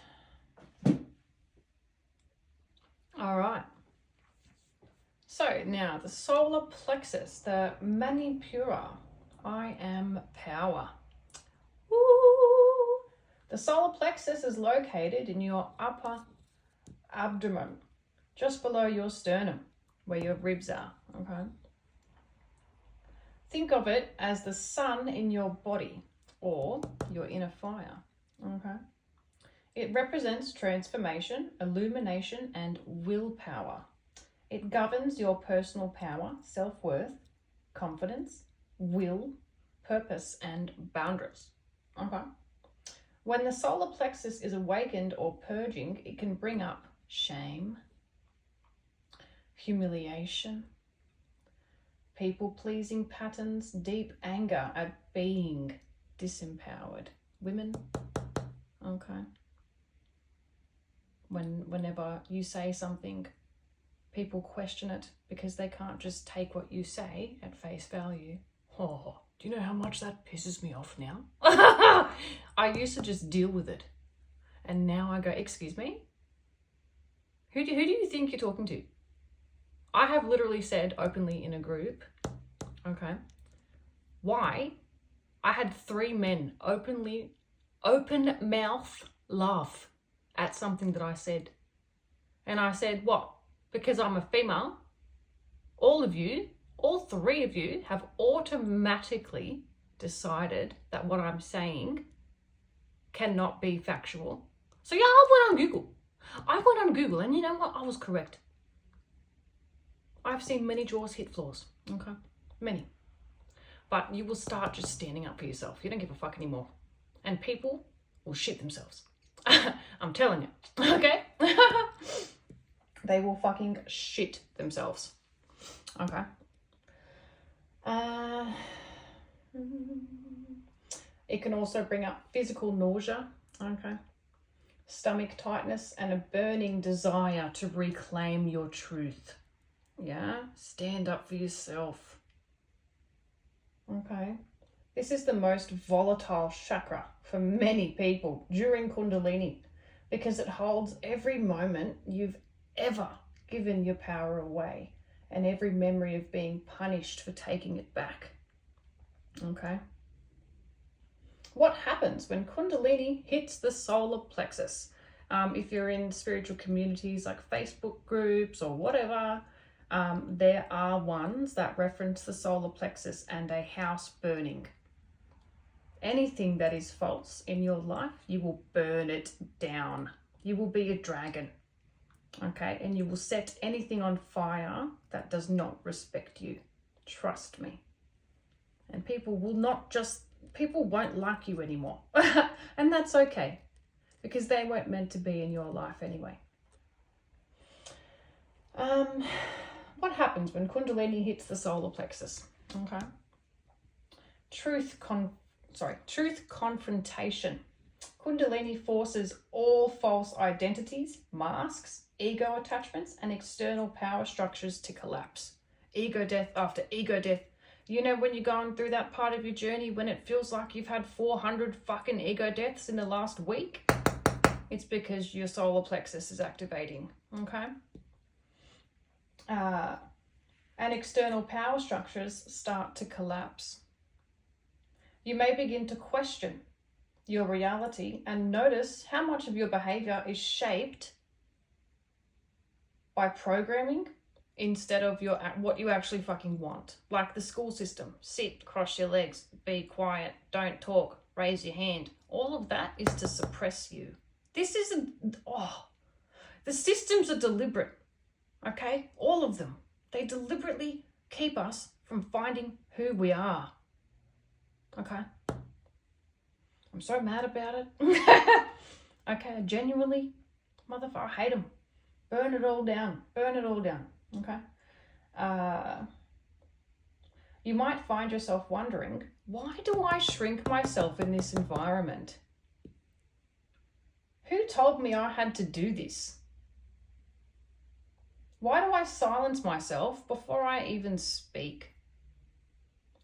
All right. So now the solar plexus, the Manipura. I am power. Woo! The solar plexus is located in your upper abdomen, just below your sternum, where your ribs are, okay? Think of it as the sun in your body or your inner fire, okay? It represents transformation, illumination, and willpower. It governs your personal power, self-worth, confidence, will, purpose, and boundaries. Okay. When the solar plexus is awakened or purging, it can bring up shame, humiliation, people-pleasing patterns, deep anger at being disempowered. Women, okay. Whenever you say something, people question it because they can't just take what you say at face value. Oh, do you know how much that pisses me off now? I used to just deal with it. And now I go, excuse me? Who do you think you're talking to? I have literally said openly in a group, okay, why I had 3 men open mouth laugh at something that I said. And I said, what? Because I'm a female, all of you, all 3 of you have automatically decided that what I'm saying cannot be factual. So yeah, I went on Google and you know what? I was correct. I've seen many jaws hit floors, okay? Many. But you will start just standing up for yourself. You don't give a fuck anymore. And people will shit themselves. I'm telling you, okay? They will fucking shit themselves, okay? It can also bring up physical nausea, okay? Stomach tightness and a burning desire to reclaim your truth. Yeah, stand up for yourself. Okay. This is the most volatile chakra for many people during Kundalini because it holds every moment you've ever given your power away and every memory of being punished for taking it back. Okay. What happens when Kundalini hits the solar plexus? If you're in spiritual communities like Facebook groups or whatever, there are ones that reference the solar plexus and a house burning. Anything that is false in your life, you will burn it down. You will be a dragon, okay? And you will set anything on fire that does not respect you. Trust me. And people won't like you anymore. And that's okay, because they weren't meant to be in your life anyway. What happens when Kundalini hits the solar plexus? Okay. Truth confrontation. Kundalini forces all false identities, masks, ego attachments, and external power structures to collapse. Ego death after ego death. You know when you're going through that part of your journey when it feels like you've had 400 fucking ego deaths in the last week? It's because your solar plexus is activating, okay? And external power structures start to collapse. You may begin to question your reality and notice how much of your behavior is shaped by programming instead of what you actually fucking want. Like the school system. Sit, cross your legs, be quiet, don't talk, raise your hand. All of that is to suppress you. The systems are deliberate, okay? All of them. They deliberately keep us from finding who we are, okay? I'm so mad about it. Okay, genuinely, motherfucker, I hate them. Burn it all down, okay? You might find yourself wondering, why do I shrink myself in this environment? Who told me I had to do this? Why do I silence myself before I even speak?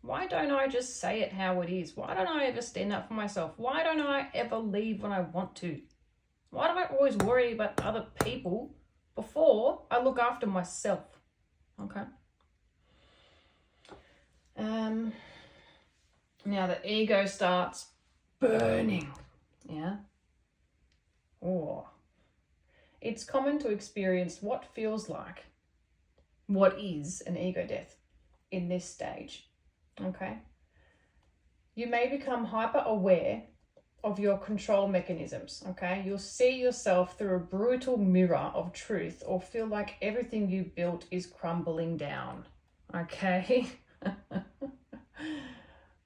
Why don't I just say it how it is? Why don't I ever stand up for myself? Why don't I ever leave when I want to? Why do I always worry about other people before I look after myself? Okay. Now the ego starts burning. Yeah. It's common to experience what is an ego death in this stage. Okay. You may become hyper aware of your control mechanisms. Okay. You'll see yourself through a brutal mirror of truth or feel like everything you built is crumbling down. Okay.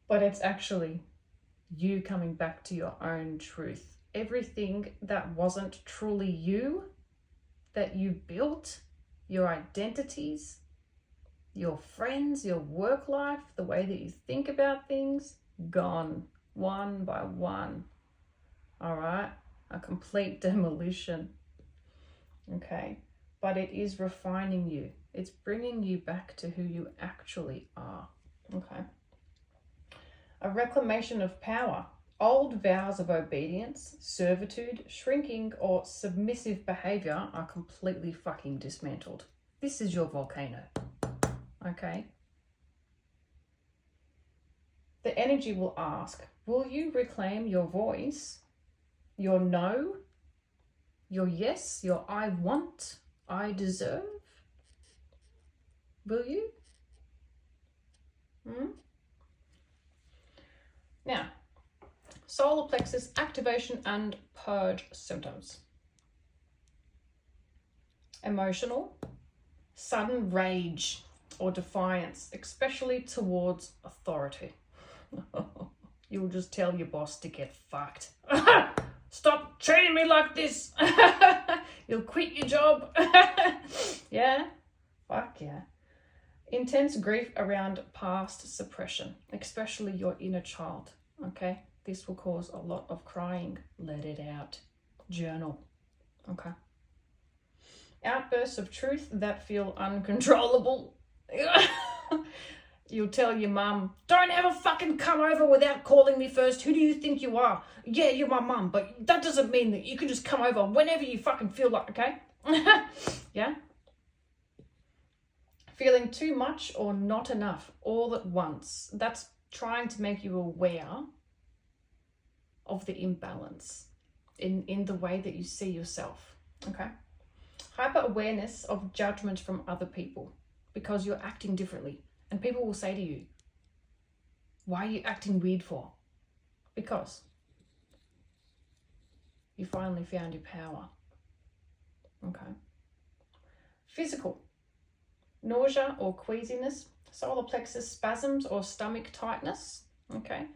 But it's actually you coming back to your own truth. Everything that wasn't truly you, that you built, your identities, your friends, your work life, the way that you think about things, gone one by one. All right? A complete demolition. Okay? But it is refining you. It's bringing you back to who you actually are. Okay? A reclamation of power. Old vows of obedience, servitude, shrinking, or submissive behavior are completely fucking dismantled. This is your volcano. Okay? the energy will ask, will you reclaim your voice, your no, your yes, your I want, I deserve? Will you? Now, solar plexus activation and purge symptoms. Emotional, sudden rage or defiance, especially towards authority. You'll just tell your boss to get fucked. Stop treating me like this. You'll quit your job. Yeah? Fuck yeah. Intense grief around past suppression, especially your inner child. Okay? This will cause a lot of crying. Let it out. Journal. Okay? Outbursts of truth that feel uncontrollable. You'll tell your mum, don't ever fucking come over without calling me first. Who do you think you are? Yeah, you're my mum, but that doesn't mean that you can just come over whenever you fucking feel like, okay? Yeah? Feeling too much or not enough all at once. That's trying to make you aware of the imbalance in the way that you see yourself, okay? Hyper awareness of judgment from other people because you're acting differently. And people will say to you, why are you acting weird for? Because you finally found your power. Okay. Physical. Nausea or queasiness, solar plexus spasms or stomach tightness. Okay.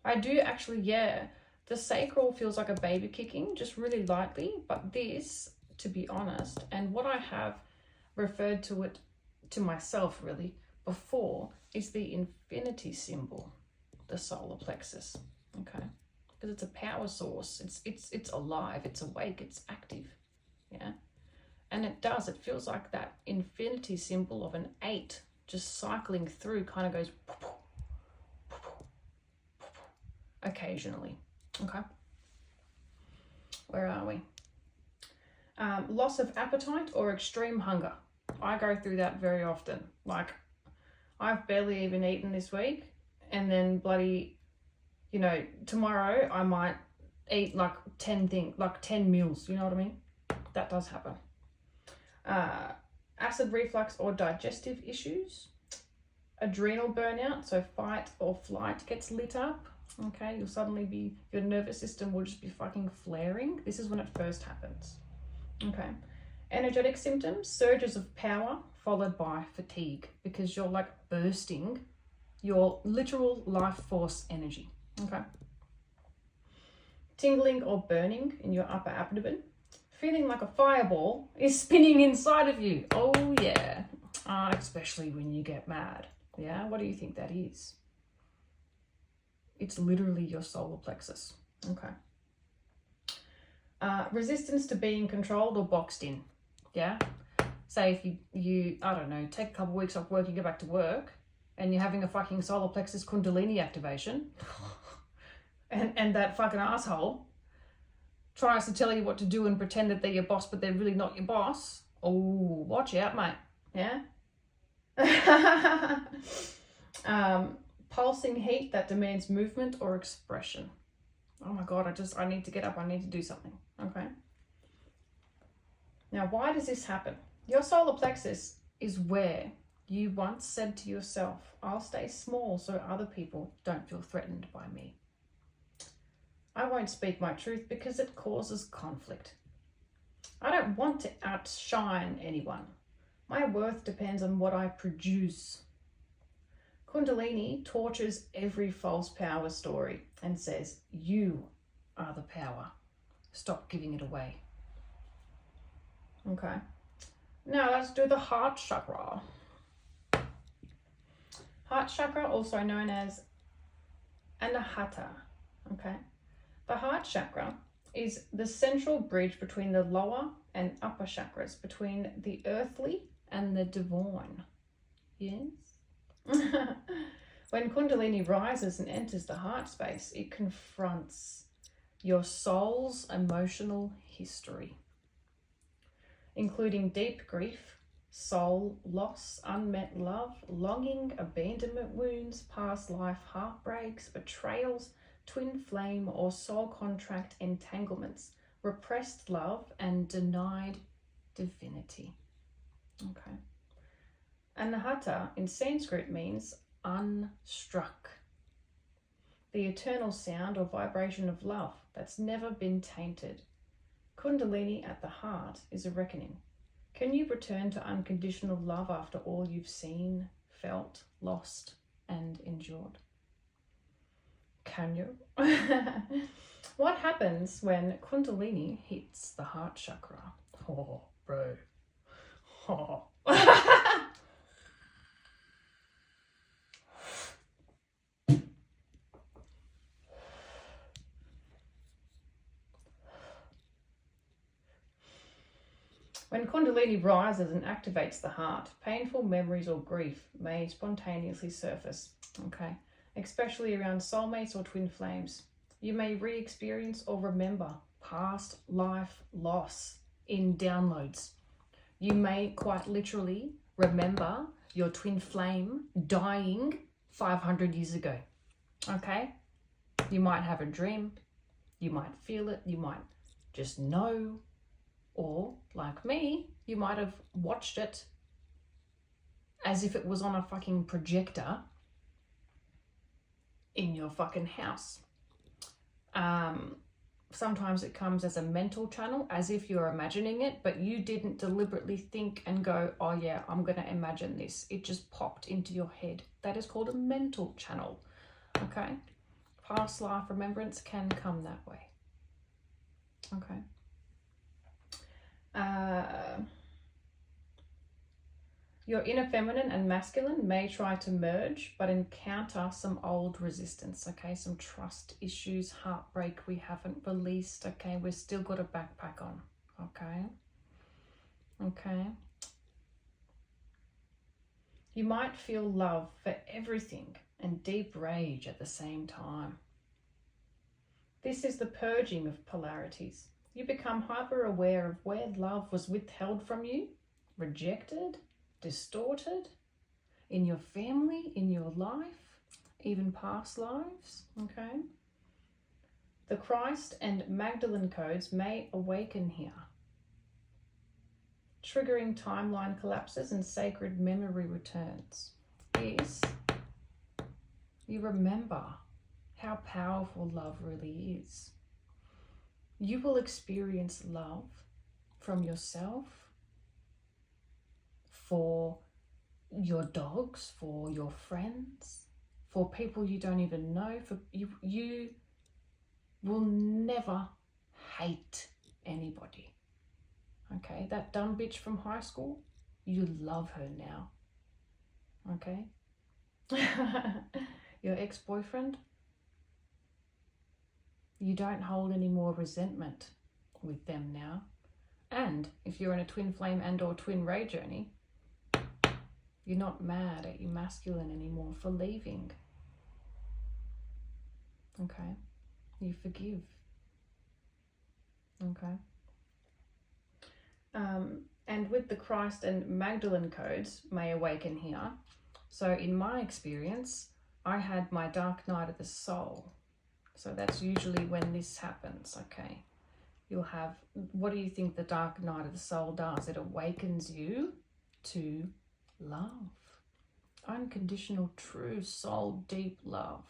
I do actually, the sacral feels like a baby kicking, just really lightly. But this, to be honest, and what I have referred to it to myself really before, is the infinity symbol, the solar plexus. Okay. Because it's a power source. It's alive, it's awake, it's active. Yeah. And it feels like that infinity symbol of an 8 just cycling through, kind of goes occasionally. Okay. Where are we? Loss of appetite or extreme hunger. I go through that very often. Like, I've barely even eaten this week, and then bloody, tomorrow I might eat like 10 meals, you know what I mean? That does happen. Acid reflux or digestive issues. Adrenal burnout, so fight or flight gets lit up. Okay, you'll suddenly your nervous system will just be fucking flaring. This is when it first happens. Okay. Energetic symptoms, surges of power followed by fatigue, because you're like bursting your literal life force energy. Okay. Tingling or burning in your upper abdomen. Feeling like a fireball is spinning inside of you. Oh yeah. Especially when you get mad. Yeah, what do you think that is? It's literally your solar plexus. Okay. Resistance to being controlled or boxed in. Yeah. Say if you I don't know, take a couple of weeks off work, you go back to work, and you're having a fucking solar plexus Kundalini activation, and that fucking asshole tries to tell you what to do and pretend that they're your boss, but they're really not your boss. Oh, watch out, mate. Yeah. Pulsing heat that demands movement or expression. Oh my God, I need to get up. I need to do something. Okay. Now, why does this happen? Your solar plexus is where you once said to yourself, I'll stay small so other people don't feel threatened by me. I won't speak my truth because it causes conflict. I don't want to outshine anyone. My worth depends on what I produce. Kundalini tortures every false power story and says, you are the power. Stop giving it away. Okay. Now let's do the heart chakra. Heart chakra, also known as Anahata. Okay. The heart chakra is the central bridge between the lower and upper chakras, between the earthly and the divine. Yes? When Kundalini rises and enters the heart space, it confronts your soul's emotional history, including deep grief, soul loss, unmet love, longing, abandonment wounds, past life heartbreaks, betrayals, twin flame or soul contract entanglements, repressed love, and denied divinity. Okay. Anahata in Sanskrit means unstruck, the eternal sound or vibration of love that's never been tainted. Kundalini at the heart is a reckoning. Can you return to unconditional love after all you've seen, felt, lost, and endured? Can you? What happens when Kundalini hits the heart chakra? Oh, bro. Oh. When Kundalini rises and activates the heart, painful memories or grief may spontaneously surface, okay, especially around soulmates or twin flames. You may re-experience or remember past life loss in downloads. You may quite literally remember your twin flame dying 500 years ago, okay? You might have a dream, you might feel it, you might just know, or, like me, you might have watched it as if it was on a fucking projector in your fucking house. Sometimes it comes as a mental channel, as if you're imagining it, but you didn't deliberately think and go, oh yeah, I'm going to imagine this. It just popped into your head. That is called a mental channel, okay? Past life remembrance can come that way, okay? Your inner feminine and masculine may try to merge, but encounter some old resistance, okay? Some trust issues, heartbreak we haven't released, okay? We've still got a backpack on, okay? Okay. You might feel love for everything and deep rage at the same time. This is the purging of polarities. You become hyper aware of where love was withheld from you, rejected, distorted, in your family, in your life, even past lives, okay? The Christ and Magdalene codes may awaken here, triggering timeline collapses and sacred memory returns. Is you remember how powerful love really is. You will experience love from yourself, for your dogs, for your friends, for people you don't even know. For you will never hate anybody. Okay, that dumb bitch from high school, you love her now. Okay? Your ex-boyfriend, you don't hold any more resentment with them now. And if you're in a twin flame and or twin ray journey, you're not mad at your masculine anymore for leaving. Okay? You forgive. Okay? And with the Christ and Magdalene codes may awaken here. So in my experience, I had my dark night of the soul. So that's usually when this happens, okay? You'll have, what do you think the dark night of the soul does? It awakens you to love. Unconditional, true, soul, deep love.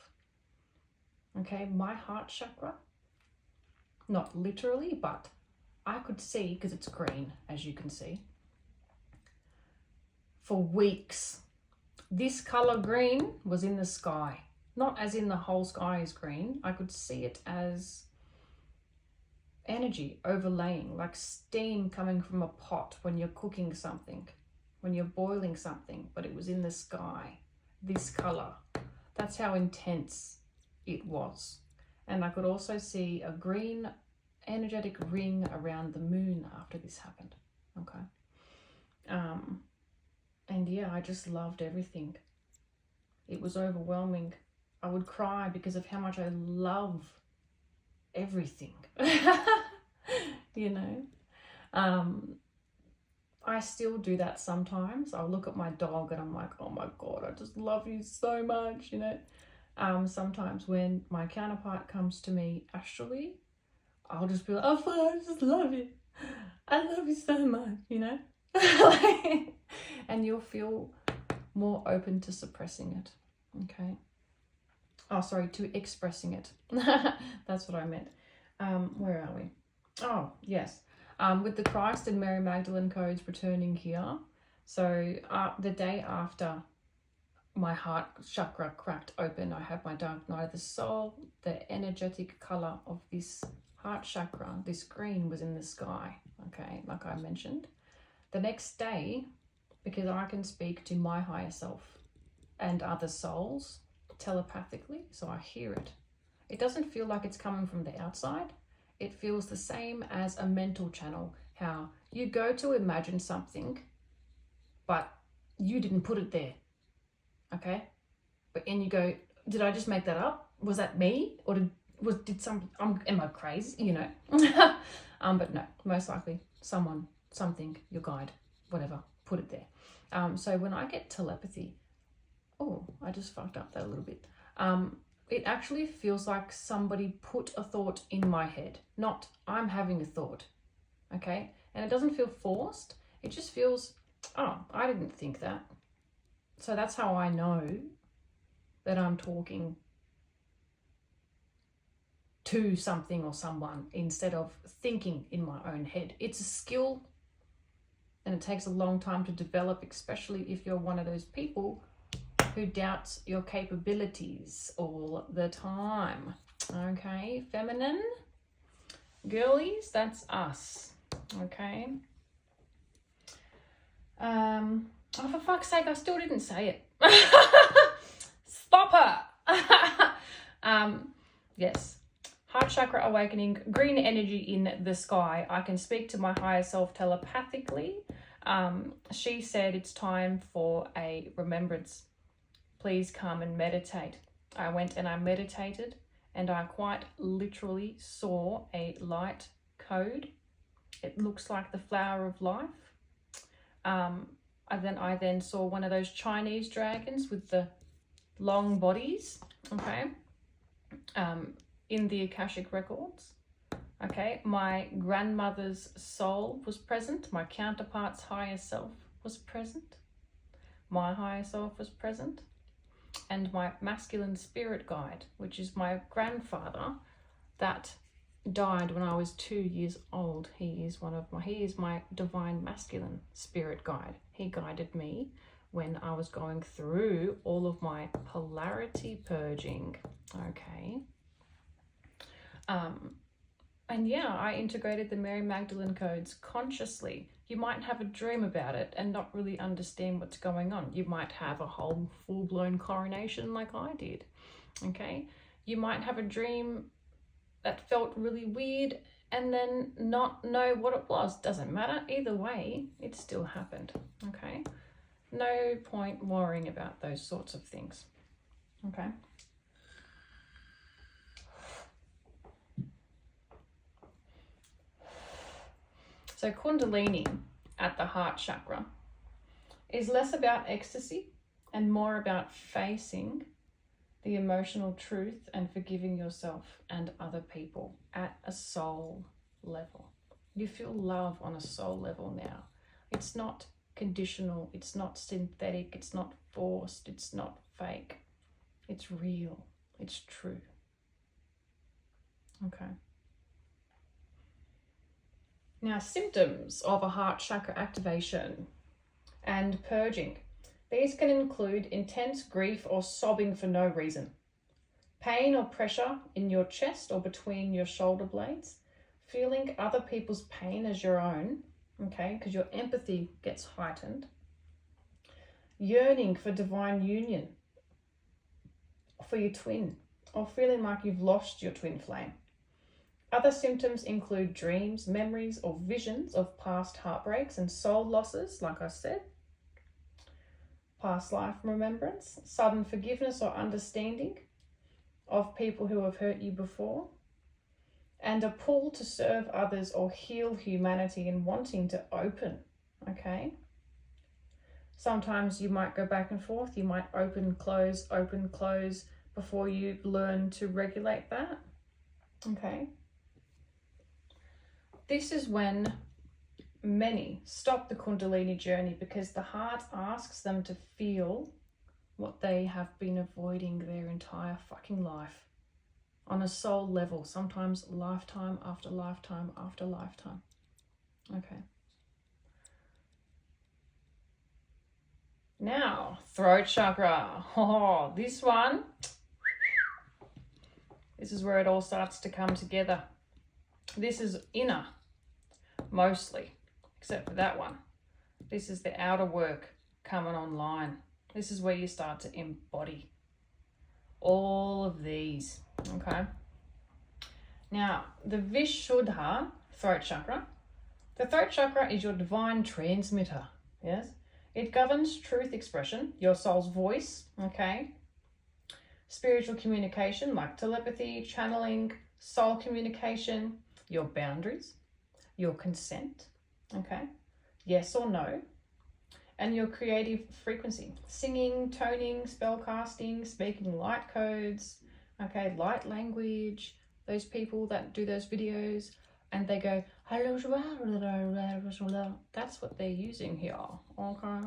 Okay, my heart chakra, not literally, but I could see, because it's green, as you can see, for weeks. This color green was in the sky. Not as in the whole sky is green. I could see it as energy overlaying, like steam coming from a pot when you're cooking something, when you're boiling something, but it was in the sky. This color. That's how intense it was. And I could also see a green energetic ring around the moon after this happened. Okay. And yeah, I just loved everything. It was overwhelming. I would cry because of how much I love everything. You know, I still do that sometimes. I'll look at my dog and I'm like, oh my God, I just love you so much, you know. Sometimes when my counterpart comes to me astrally, I'll just be like, oh, I just love you. I love you so much, you know. And you'll feel more open to suppressing it, okay? Oh, sorry, to expressing it. That's what I meant. Where are we? Oh, yes. With the Christ and Mary Magdalene codes returning here. So the day after my heart chakra cracked open, I had my dark night of the soul. The energetic color of this heart chakra, this green, was in the sky, okay, like I mentioned. The next day, because I can speak to my higher self and other souls telepathically, so I hear it. It doesn't feel like it's coming from the outside. It feels the same as a mental channel, how you go to imagine something, but you didn't put it there, okay? And you go, did I just make that up? Was that me? Or am I crazy, you know? But no, most likely someone, something, your guide, whatever, put it there. So when I get telepathy, oh, I just fucked up that a little bit. It actually feels like somebody put a thought in my head, not I'm having a thought, okay? And it doesn't feel forced. It just feels, oh, I didn't think that. So that's how I know that I'm talking to something or someone instead of thinking in my own head. It's a skill and it takes a long time to develop, especially if you're one of those people who doubts your capabilities all the time. Okay, feminine girlies, that's us. Okay. Oh, for fuck's sake, I still didn't say it. Stop her. Yes. Heart chakra awakening, green energy in the sky. I can speak to my higher self telepathically. She said it's time for a remembrance. Please come and meditate. I went and I meditated and I quite literally saw a light code. It looks like the flower of life. I then saw one of those Chinese dragons with the long bodies, okay, in the Akashic records. Okay, my grandmother's soul was present. My counterpart's higher self was present. My higher self was present. And my masculine spirit guide, which is my grandfather that died when I was 2 years old. He is my divine masculine spirit guide. He guided me when I was going through all of my polarity purging. Okay. And yeah, I integrated the Mary Magdalene codes consciously. You might have a dream about it and not really understand what's going on. You might have a whole full-blown coronation like I did, okay? You might have a dream that felt really weird and then not know what it was. Doesn't matter. Either way, it still happened, okay? No point worrying about those sorts of things, okay? So Kundalini at the heart chakra is less about ecstasy and more about facing the emotional truth and forgiving yourself and other people at a soul level. You feel love on a soul level now. It's not conditional, it's not synthetic, it's not forced, it's not fake. It's real, it's true. Okay. Now, symptoms of a heart chakra activation and purging. These can include intense grief or sobbing for no reason, pain or pressure in your chest or between your shoulder blades, feeling other people's pain as your own, okay, because your empathy gets heightened, yearning for divine union for your twin, or feeling like you've lost your twin flame. Other symptoms include dreams, memories, or visions of past heartbreaks and soul losses, like I said, past life remembrance, sudden forgiveness or understanding of people who have hurt you before, and a pull to serve others or heal humanity and wanting to open, Okay. Sometimes you might go back and forth. You might open, close before you learn to regulate that. Okay. This is when many stop the Kundalini journey because the heart asks them to feel what they have been avoiding their entire fucking life on a soul level, sometimes lifetime after lifetime after lifetime. Okay. Now, throat chakra. Oh, this one. This is where it all starts to come together. This is inner, mostly, except for that one. This is the outer work coming online. This is where you start to embody all of these, okay? Now, the Vishuddha throat chakra. The throat chakra is your divine transmitter, yes? It governs truth expression, your soul's voice, okay? Spiritual communication like telepathy, channeling, soul communication, your boundaries, your consent, okay? Yes or no. And your creative frequency, singing, toning, spell casting, speaking light codes, okay, light language, those people that do those videos and they go, that's what they're using here, okay?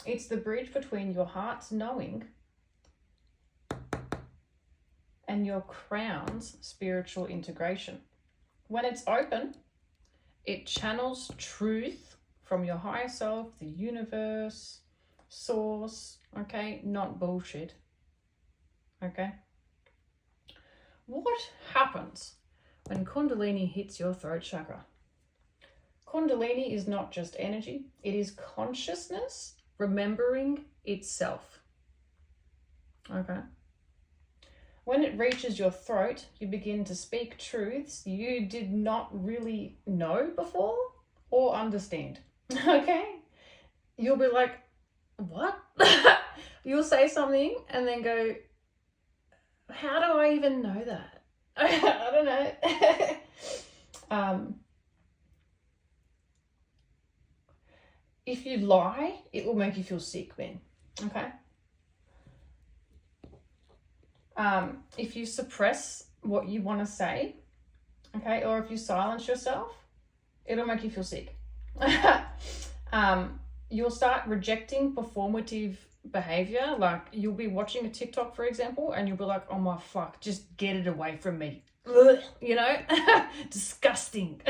It's the bridge between your heart's knowing and your crown's spiritual integration. When it's open, it channels truth from your higher self, the universe, source, okay? Not bullshit, okay? What happens when Kundalini hits your throat chakra? Kundalini is not just energy, it is consciousness remembering itself, okay? When it reaches your throat, you begin to speak truths you did not really know before or understand, okay? You'll be like, what? You'll say something and then go, how do I even know that? I don't know. If you lie, it will make you feel sick, man, okay? If you suppress what you want to say, okay, or if you silence yourself, it'll make you feel sick. You'll start rejecting performative behavior. Like you'll be watching a TikTok, for example, and you'll be like, oh my fuck, just get it away from me. Ugh, you know, disgusting.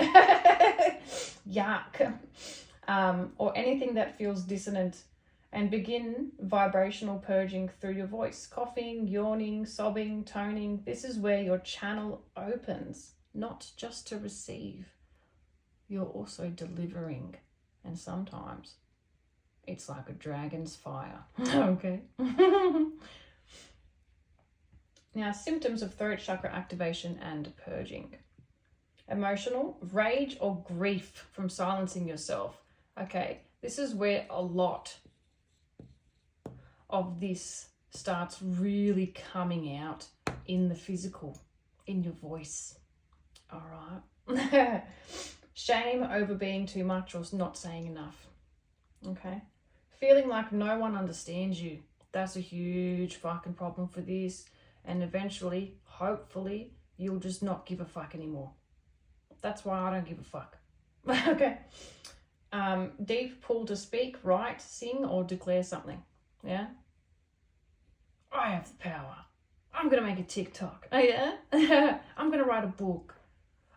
Yuck. Or anything that feels dissonant, and begin vibrational purging through your voice, coughing, yawning, sobbing, toning. This is where your channel opens, not just to receive, you're also delivering. And sometimes it's like a dragon's fire, okay? Now, symptoms of throat chakra activation and purging. Emotional, rage or grief from silencing yourself. Okay, this is where a lot of this starts really coming out in the physical, in your voice. All right. Shame over being too much or not saying enough. Okay. Feeling like no one understands you. That's a huge fucking problem for this. And eventually, hopefully, you'll just not give a fuck anymore. That's why I don't give a fuck. Okay. Deep pull to speak, write, sing, or declare something. Yeah. I have the power. I'm going to make a TikTok. Oh, yeah? I'm going to write a book.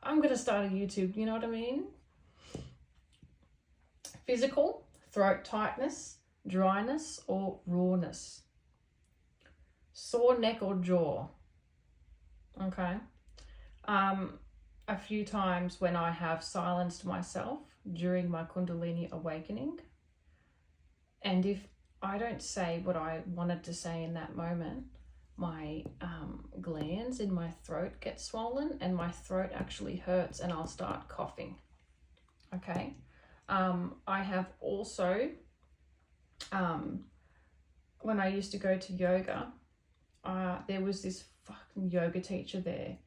I'm going to start a YouTube. You know what I mean? Physical, throat tightness, dryness, or rawness. Sore neck or jaw. Okay. A few times when I have silenced myself during my Kundalini Awakening, and if I don't say what I wanted to say in that moment, my glands in my throat get swollen and my throat actually hurts and I'll start coughing. Okay. I have also, when I used to go to yoga, there was this fucking yoga teacher there,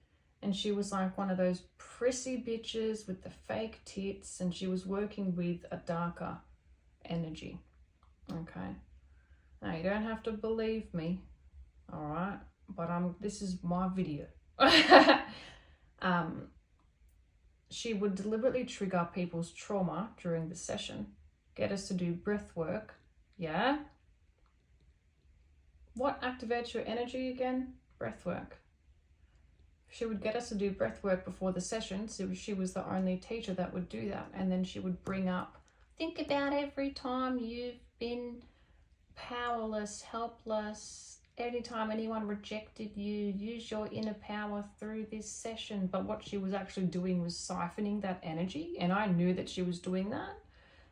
And she was like one of those prissy bitches with the fake tits, and she was working with a darker energy. Okay. Now, you don't have to believe me, all right? But this is my video. She would deliberately trigger people's trauma during the session, get us to do breath work. Yeah? What activates your energy again? Breath work. She would get us to do breath work before the session, so she was the only teacher that would do that. And then she would bring up, think about every time you've been powerless, helpless, anytime anyone rejected you, use your inner power through this session. But what she was actually doing was siphoning that energy, and I knew that she was doing that.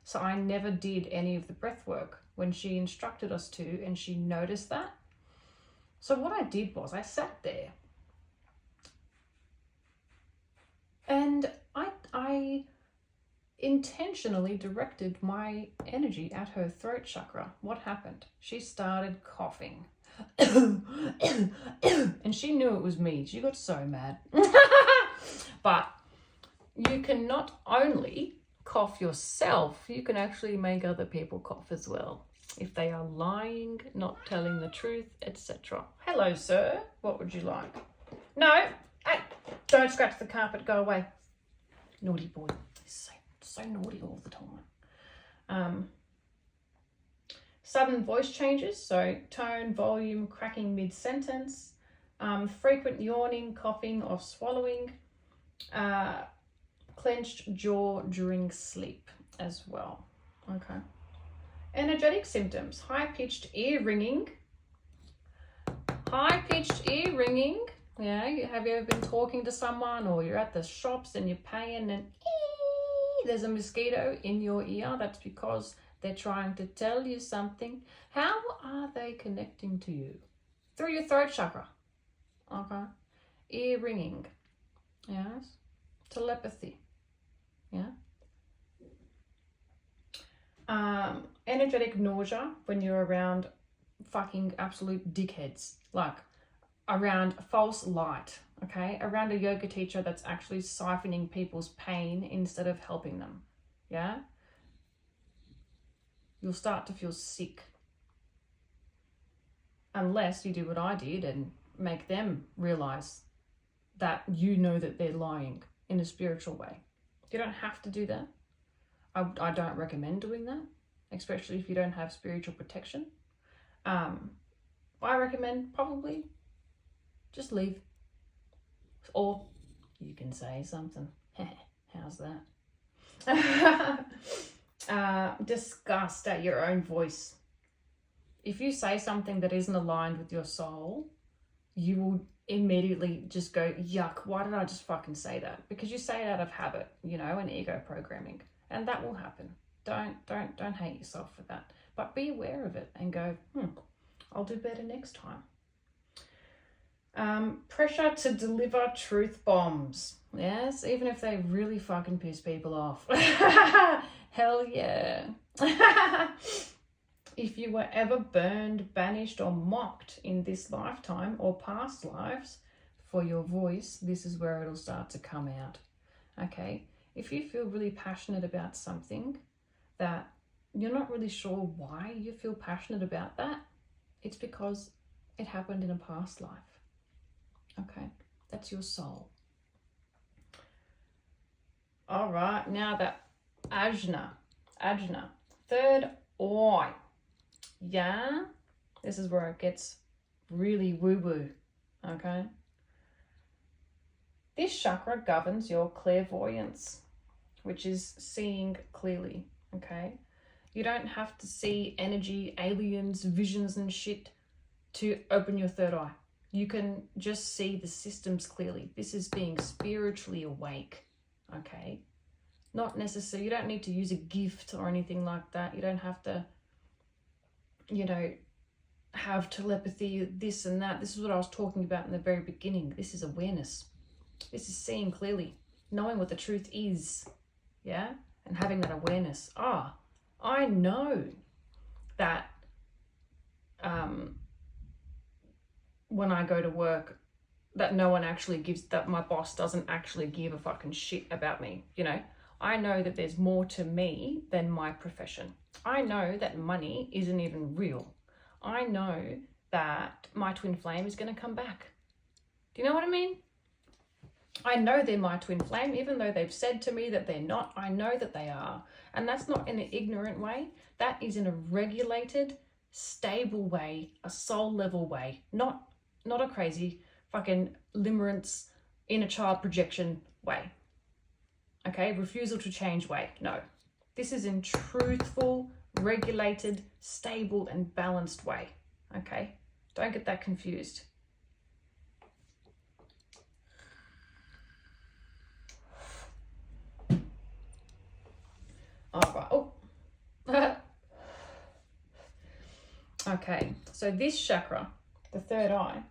So I never did any of the breath work when she instructed us to, and she noticed that. So what I did was I sat there and I intentionally directed my energy at her throat chakra. What happened? She started coughing. And she knew it was me. She got so mad. But you can not only cough yourself, you can actually make other people cough as well. If they are lying, not telling the truth, etc. Hello, sir. What would you like? No. Hey, don't scratch the carpet. Go away. Naughty boy. He's so naughty all the time. Sudden voice changes, so tone, volume, cracking mid-sentence, frequent yawning, coughing or swallowing, clenched jaw during sleep as well. Okay. Energetic symptoms, high-pitched ear ringing. High-pitched ear ringing. Yeah, have you ever been talking to someone, or you're at the shops and you're paying and there's a mosquito in your ear? That's because they're trying to tell you something. How are they connecting to you? Through your throat chakra. Okay. Ear ringing. Yes. Telepathy. Yeah. Energetic nausea when you're around fucking absolute dickheads. Like around false light. Okay. Around a yoga teacher that's actually siphoning people's pain instead of helping them. Yeah. You'll start to feel sick. Unless you do what I did and make them realize that you know that they're lying in a spiritual way. You don't have to do that. I don't recommend doing that, especially if you don't have spiritual protection. I recommend probably just leave. Or you can say something. How's that? Disgust at your own voice. If you say something that isn't aligned with your soul, you will immediately just go, yuck, why did I just fucking say that? Because you say it out of habit, and ego programming. And that will happen. Don't hate yourself for that. But be aware of it and go, I'll do better next time. Pressure to deliver truth bombs. Yes, even if they really fucking piss people off. Hell yeah. If you were ever burned, banished, or mocked in this lifetime or past lives for your voice, this is where it'll start to come out. Okay? If you feel really passionate about something that you're not really sure why you feel passionate about that, it's because it happened in a past life. Okay? That's your soul. All right, now that ajna, third eye. Yeah, this is where it gets really woo-woo, okay? This chakra governs your clairvoyance, which is seeing clearly, okay? You don't have to see energy, aliens, visions and shit to open your third eye. You can just see the systems clearly. This is being spiritually awake, okay? Not necessarily, you don't need to use a gift or anything like that. You don't have to, have telepathy, this and that. This is what I was talking about in the very beginning. This is awareness. This is seeing clearly, knowing what the truth is, yeah? And having that awareness. I know that when I go to work, that no one actually gives, that my boss doesn't actually give a fucking shit about me, you know. I know that there's more to me than my profession. I know that money isn't even real. I know that my twin flame is going to come back. Do you know what I mean? I know they're my twin flame, even though they've said to me that they're not. I know that they are. And that's not in an ignorant way. That is in a regulated, stable way, a soul level way, not a crazy fucking limerence, inner child projection way. Okay, refusal to change way. No, this is in truthful, regulated, stable and balanced way. Okay, don't get that confused. All right. Oh. Okay, so this chakra, the third eye,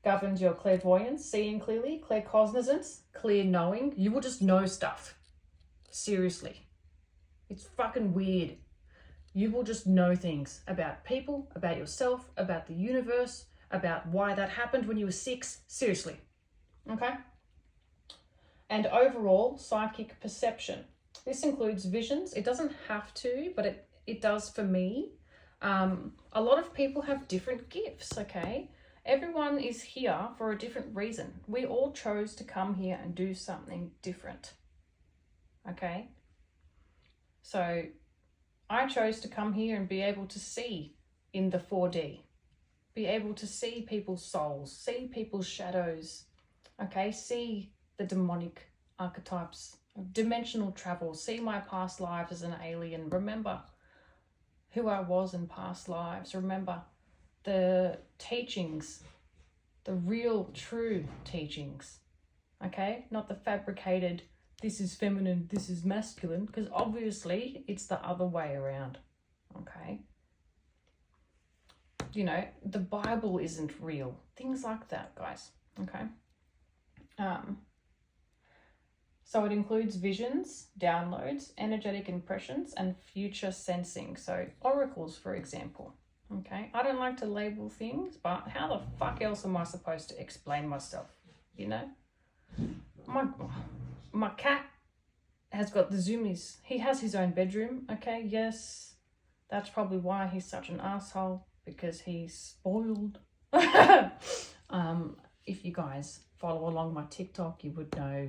governs your clairvoyance, seeing clearly, claircognizance, clear knowing. You will just know stuff. Seriously. It's fucking weird. You will just know things about people, about yourself, about the universe, about why that happened when you were 6. Seriously. Okay? And overall, psychic perception. This includes visions. It doesn't have to, but it does for me. A lot of people have different gifts, okay? Everyone is here for a different reason. We all chose to come here and do something different, okay? So I chose to come here and be able to see in the 4D, be able to see people's souls, see people's shadows, okay? See the demonic archetypes, dimensional travel, see my past lives as an alien, remember who I was in past lives, remember the teachings, the real true teachings, okay? Not the fabricated, this is feminine, this is masculine, because obviously it's the other way around, okay? You know, the Bible isn't real, things like that, guys, okay? So it includes visions, downloads, energetic impressions, and future sensing. So oracles, for example. Okay, I don't like to label things, but how the fuck else am I supposed to explain myself? You know, my cat has got the zoomies. He has his own bedroom. Okay, yes, that's probably why he's such an asshole, because he's spoiled. If you guys follow along my TikTok, you would know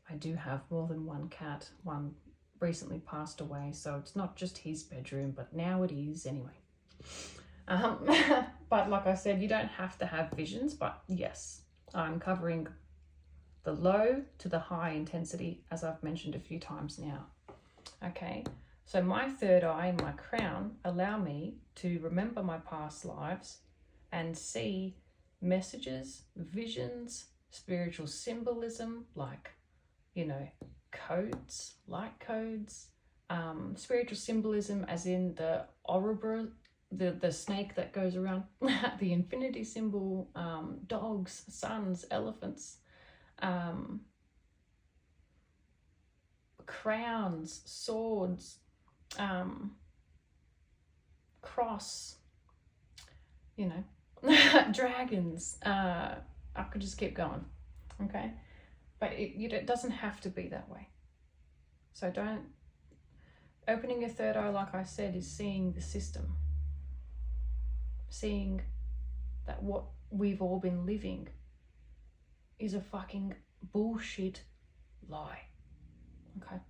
I do have more than one cat. One recently passed away, so it's not just his bedroom, but now it is anyway. But like I said, you don't have to have visions, but yes, I'm covering the low to the high intensity, as I've mentioned a few times now. Okay, so my third eye and my crown allow me to remember my past lives and see messages, visions, spiritual symbolism, like, you know, codes, light codes, spiritual symbolism as in the Ouroboros, the snake that goes around, the infinity symbol, dogs, suns, elephants, crowns, swords, cross, you know, dragons. I could just keep going, okay? But it doesn't have to be that way. So opening your third eye, like I said, is seeing the system. Seeing that what we've all been living is a fucking bullshit lie. Okay?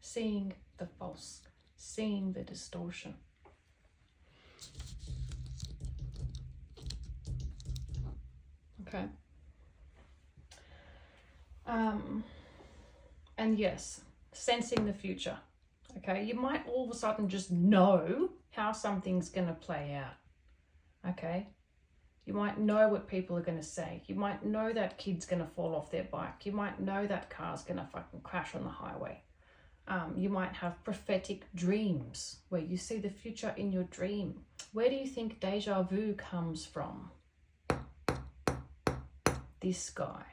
Seeing the false. Seeing the distortion. Okay? And yes, sensing the future. Okay, you might all of a sudden just know how something's going to play out. Okay, you might know what people are going to say. You might know that kid's going to fall off their bike. You might know that car's going to fucking crash on the highway. You might have prophetic dreams where you see the future in your dream. Where do you think deja vu comes from? This guy.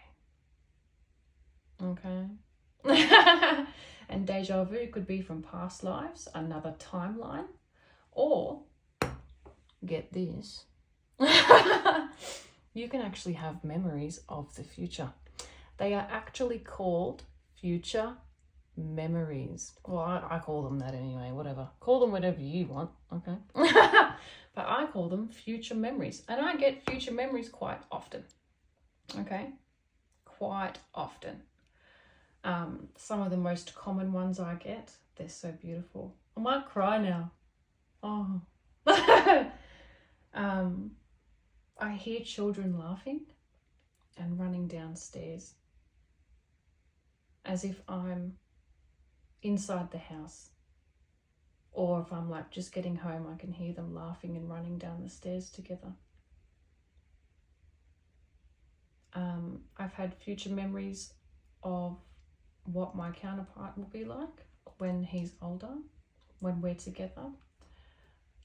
Okay. And deja vu could be from past lives, another timeline, or get this. you can actually have memories of the future. They are actually called future memories. Well, I call them that anyway, whatever. Call them whatever you want, okay? But I call them future memories. And I get future memories quite often, okay? Quite often. Some of the most common ones I get, they're so beautiful. I might cry now. Oh. I hear children laughing and running downstairs as if I'm inside the house, or if I'm like just getting home, I can hear them laughing and running down the stairs together. I've had future memories of what my counterpart will be like when he's older, when we're together.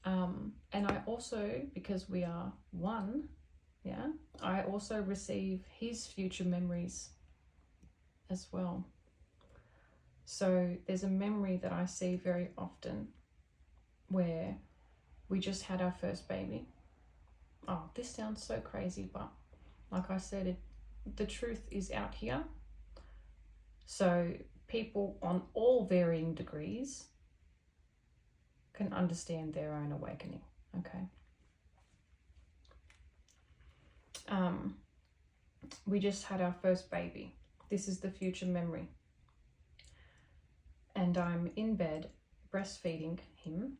And I also, because we are one, I also receive his future memories as well. So there's a memory that I see very often where we just had our first baby. Oh, this sounds so crazy, but like I said, the truth is out here. So people on all varying degrees can understand their own awakening, okay? We just had our first baby. This is the future memory. And I'm in bed breastfeeding him,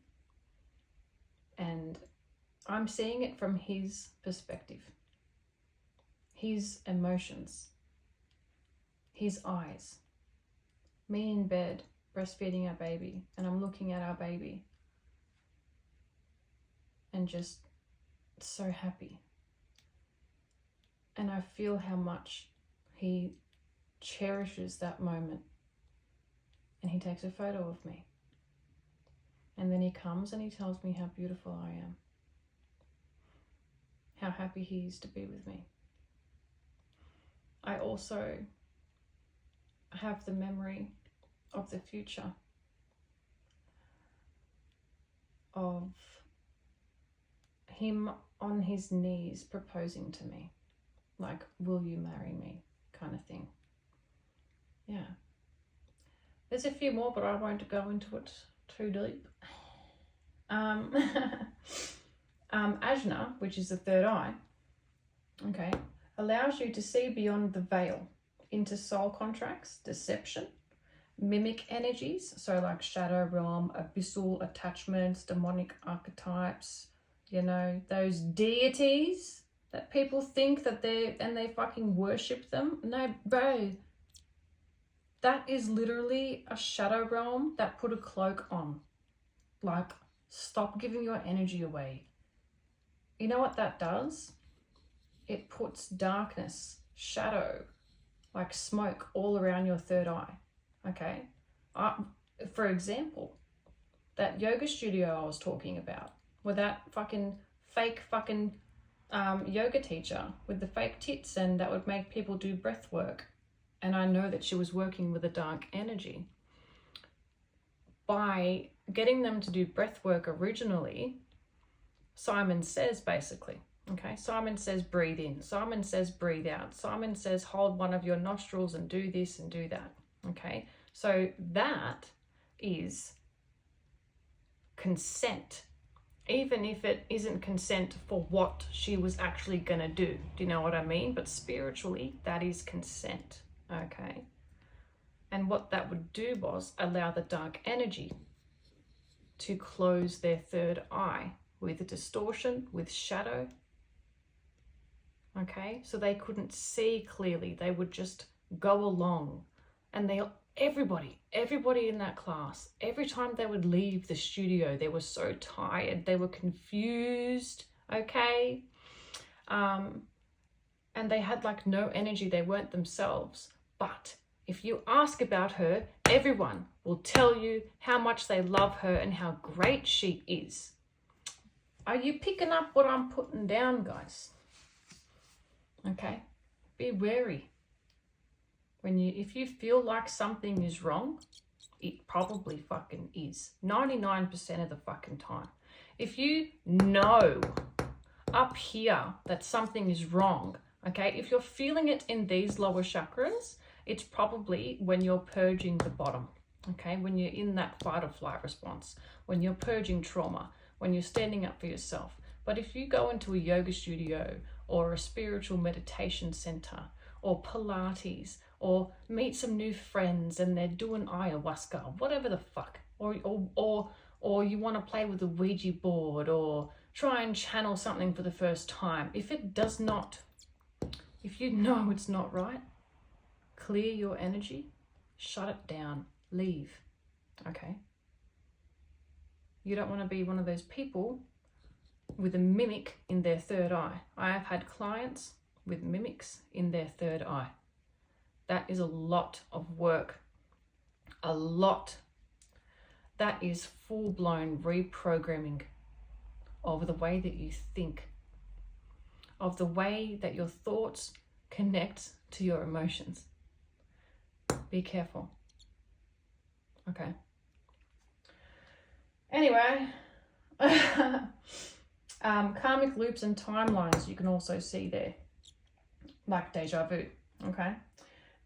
and I'm seeing it from his perspective, his emotions, his eyes. Me in bed breastfeeding our baby, and I'm looking at our baby and just so happy. And I feel how much he cherishes that moment. And he takes a photo of me. And then he comes and he tells me how beautiful I am. How happy he is to be with me. I also have the memory of the future of him on his knees proposing to me. Like, will you marry me, kind of thing. Yeah. There's a few more, but I won't go into it too deep. Ajna, which is the third eye, okay, allows you to see beyond the veil into soul contracts, deception, mimic energies, so like shadow realm, abyssal attachments, demonic archetypes, you know, those deities that people think that they fucking worship them. No, bro. That is literally a shadow realm that put a cloak on. Like, stop giving your energy away. You know what that does? It puts darkness, shadow, like smoke all around your third eye. Okay? For example, that yoga studio I was talking about, with that fucking fake yoga teacher with the fake tits, and that would make people do breath work. And I know that she was working with a dark energy. By getting them to do breath work originally, Simon says basically, okay, Simon says breathe in, Simon says breathe out, Simon says hold one of your nostrils and do this and do that, okay? So that is consent, even if it isn't consent for what she was actually gonna do. Do you know what I mean? But spiritually, that is consent. Okay, and what that would do was allow the dark energy to close their third eye with distortion, with shadow. Okay, so they couldn't see clearly. They would just go along, and everybody in that class, every time they would leave the studio, they were so tired, they were confused. Okay, and they had like no energy. They weren't themselves. But if you ask about her, everyone will tell you how much they love her and how great she is. Are you picking up what I'm putting down, guys? Okay, be wary. If you feel like something is wrong, it probably fucking is. 99% of the fucking time. If you know up here that something is wrong, okay? If you're feeling it in these lower chakras, it's probably when you're purging the bottom, okay? When you're in that fight or flight response, when you're purging trauma, when you're standing up for yourself. But if you go into a yoga studio or a spiritual meditation center or Pilates or meet some new friends and they're doing ayahuasca, whatever the fuck, or you want to play with a Ouija board or try and channel something for the first time, if you know it's not right, clear your energy, shut it down, leave, okay? You don't want to be one of those people with a mimic in their third eye. I have had clients with mimics in their third eye. That is a lot of work. A lot. That is full-blown reprogramming of the way that you think, of the way that your thoughts connect to your emotions. Be careful. Okay. Anyway, karmic loops and timelines you can also see there, like deja vu, okay?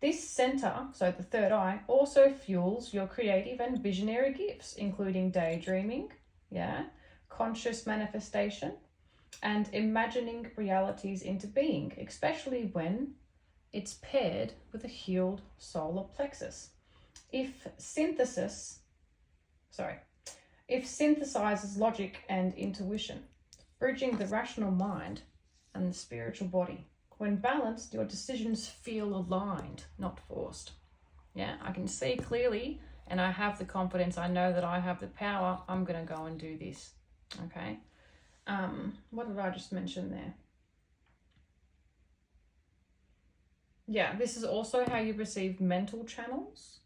This center, so the third eye, also fuels your creative and visionary gifts, including daydreaming, conscious manifestation, and imagining realities into being, especially when it's paired with a healed solar plexus. If synthesizes logic and intuition, bridging the rational mind and the spiritual body. When balanced, your decisions feel aligned, not forced. Yeah, I can see clearly and I have the confidence. I know that I have the power. I'm going to go and do this. Okay. What did I just mention there? Yeah, this is also how you receive mental channels.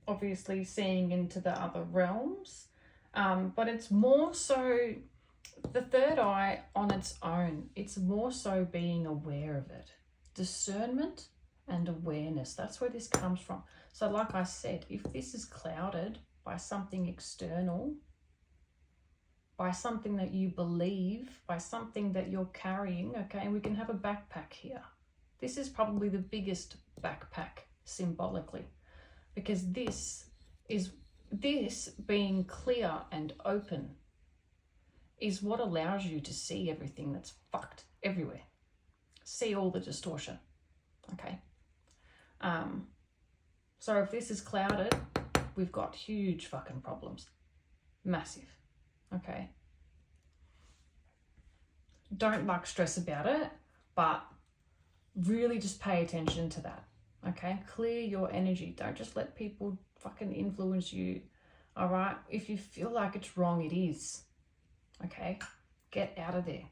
Obviously seeing into the other realms. But it's more so the third eye on its own. It's more so being aware of it. Discernment and awareness. That's where this comes from. So like I said, if this is clouded by something external, by something that you believe, by something that you're carrying, okay, and we can have a backpack here. This is probably the biggest backpack symbolically, because this being clear and open is what allows you to see everything that's fucked everywhere. See all the distortion, okay? So if this is clouded, we've got huge fucking problems. Massive, okay? Don't like stress about it, but really just pay attention to that, okay? Clear your energy. Don't just let people fucking influence you, all right? If you feel like it's wrong, it is, okay? Get out of there.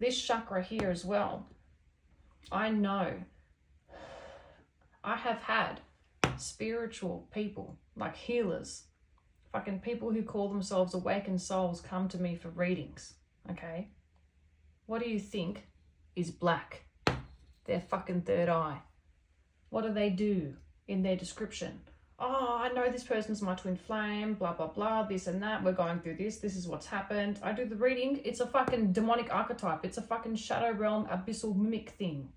This chakra here as well, I know I have had spiritual people, like healers, fucking people who call themselves awakened souls come to me for readings, okay? What do you think is black? Their fucking third eye. What do they do in their description? Oh, I know this person's my twin flame, blah, blah, blah, this and that. We're going through this. This is what's happened. I do the reading. It's a fucking demonic archetype. It's a fucking shadow realm abyssal mimic thing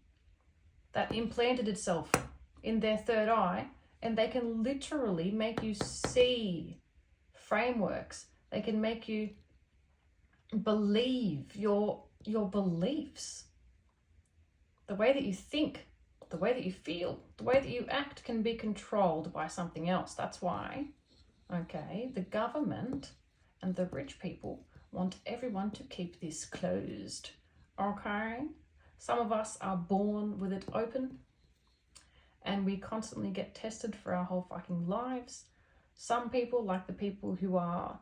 that implanted itself in their third eye, and they can literally make you see frameworks. They can make you believe your beliefs. The way that you think, the way that you feel, the way that you act can be controlled by something else. That's why, okay, the government and the rich people want everyone to keep this closed, okay? Some of us are born with it open and we constantly get tested for our whole fucking lives. Some people, like the people who are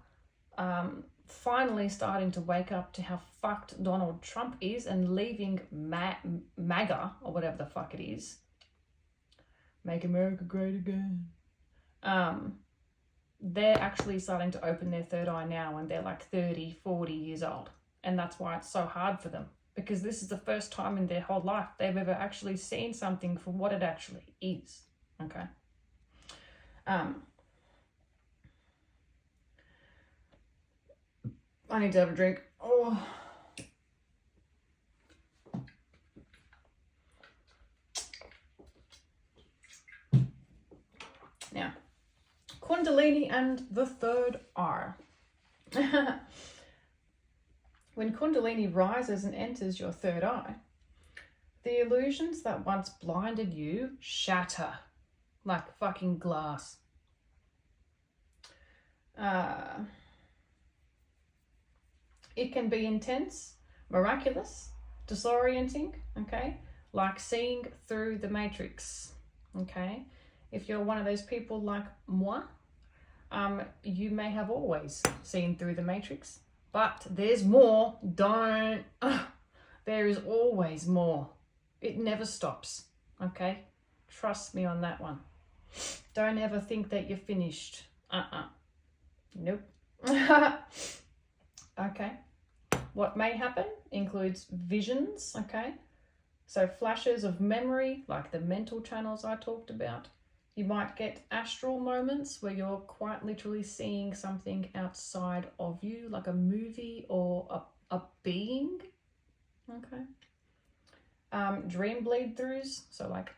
finally starting to wake up to how fucked Donald Trump is and leaving MAGA, or whatever the fuck it is, Make America Great Again, they're actually starting to open their third eye now, and they're like 30, 40 years old. And that's why it's so hard for them, because this is the first time in their whole life they've ever actually seen something for what it actually is. Okay. I need to have a drink. Oh. Now, Kundalini and the third eye. When Kundalini rises and enters your third eye, the illusions that once blinded you shatter like fucking glass. It can be intense, miraculous, disorienting, okay? Like seeing through the matrix, okay? If you're one of those people like moi, you may have always seen through the matrix, but there's more. There is always more. It never stops, okay? Trust me on that one. Don't ever think that you're finished. Nope. Okay. What may happen includes visions, okay? So flashes of memory, like the mental channels I talked about. You might get astral moments where you're quite literally seeing something outside of you, like a movie or a being, okay? Dream bleed throughs, so like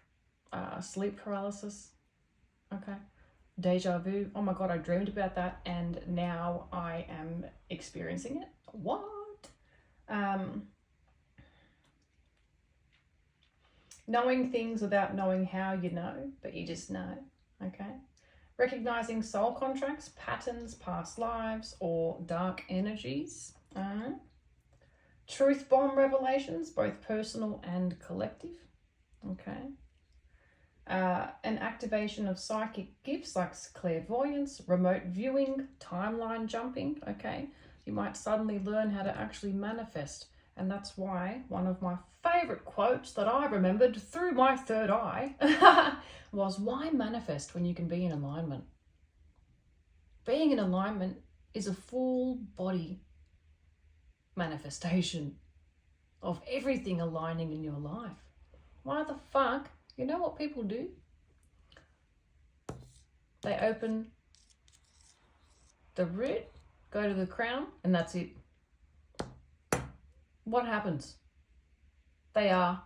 sleep paralysis, okay? Deja vu, oh my god, I dreamed about that and now I am experiencing it. What? Knowing things without knowing how you know, but you just know, okay? Recognizing soul contracts, patterns, past lives, or dark energies. Truth bomb revelations, both personal and collective, okay? An activation of psychic gifts like clairvoyance, remote viewing, timeline jumping, okay? You might suddenly learn how to actually manifest. And that's why one of my favorite quotes that I remembered through my third eye was, why manifest when you can be in alignment? Being in alignment is a full body manifestation of everything aligning in your life. Why the fuck? You know what people do? They open the root, go to the crown, and that's it. What happens? They are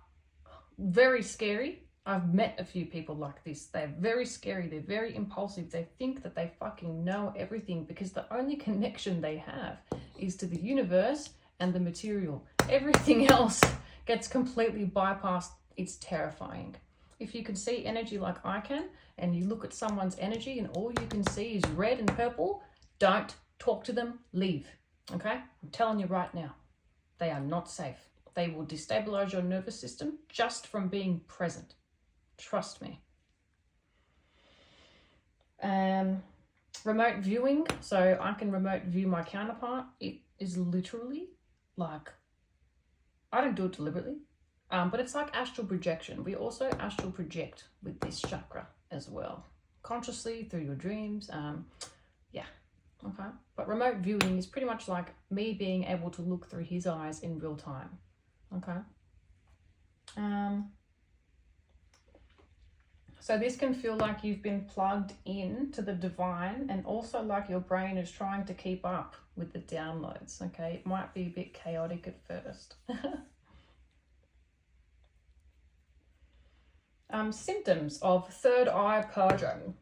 very scary. I've met a few people like this. They're very scary. They're very impulsive. They think that they fucking know everything because the only connection they have is to the universe and the material. Everything else gets completely bypassed. It's terrifying. If you can see energy like I can, and you look at someone's energy and all you can see is red and purple, don't talk to them, leave, okay? I'm telling you right now, they are not safe. They will destabilize your nervous system just from being present. Trust me. Remote viewing, so I can remote view my counterpart. It is literally like, I don't do it deliberately, but it's like astral projection. We also astral project with this chakra as well, consciously through your dreams. Yeah, okay. But remote viewing is pretty much like me being able to look through his eyes in real time, okay? So this can feel like you've been plugged in to the divine and also like your brain is trying to keep up with the downloads, okay? It might be a bit chaotic at first. Symptoms of third eye purging.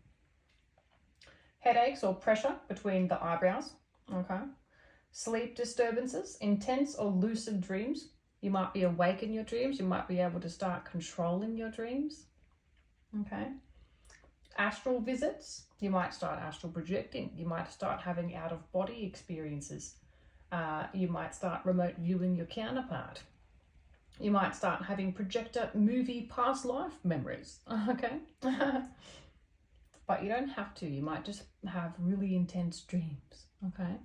Headaches or pressure between the eyebrows, okay? Sleep disturbances, intense or lucid dreams. You might be awake in your dreams. You might be able to start controlling your dreams, okay? Astral visits. You might start astral projecting. You might start having out-of-body experiences. You might start remote viewing your counterpart. You might start having projector movie past life memories, okay? But you don't have to. You might just have really intense dreams, okay?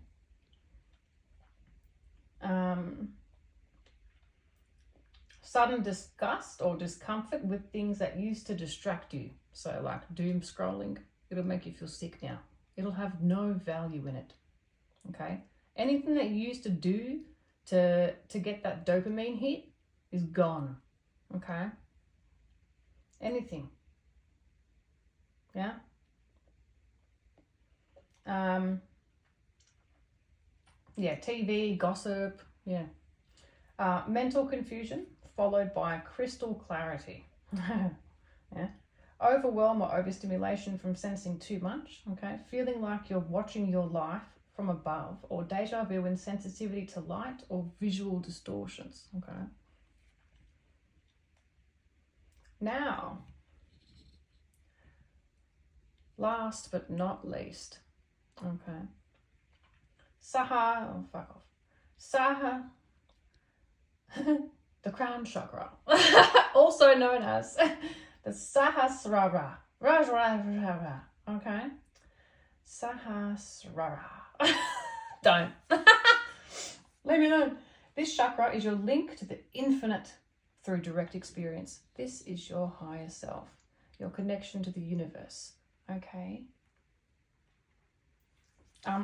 Sudden disgust or discomfort with things that used to distract you. So like doom scrolling, it'll make you feel sick now. It'll have no value in it, okay? Anything that you used to do to get that dopamine hit is gone, okay? Anything. Yeah. TV, gossip. Yeah. Mental confusion followed by crystal clarity. Yeah. Overwhelm or overstimulation from sensing too much. Okay. Feeling like you're watching your life from above, or deja vu and sensitivity to light or visual distortions. Okay. Now, last but not least, okay, Saha, oh fuck off, Saha, the crown chakra, also known as the Sahasrara, okay, Sahasrara, don't, leave me alone. This chakra is your link to the infinite through direct experience. This is your higher self, your connection to the universe. Okay.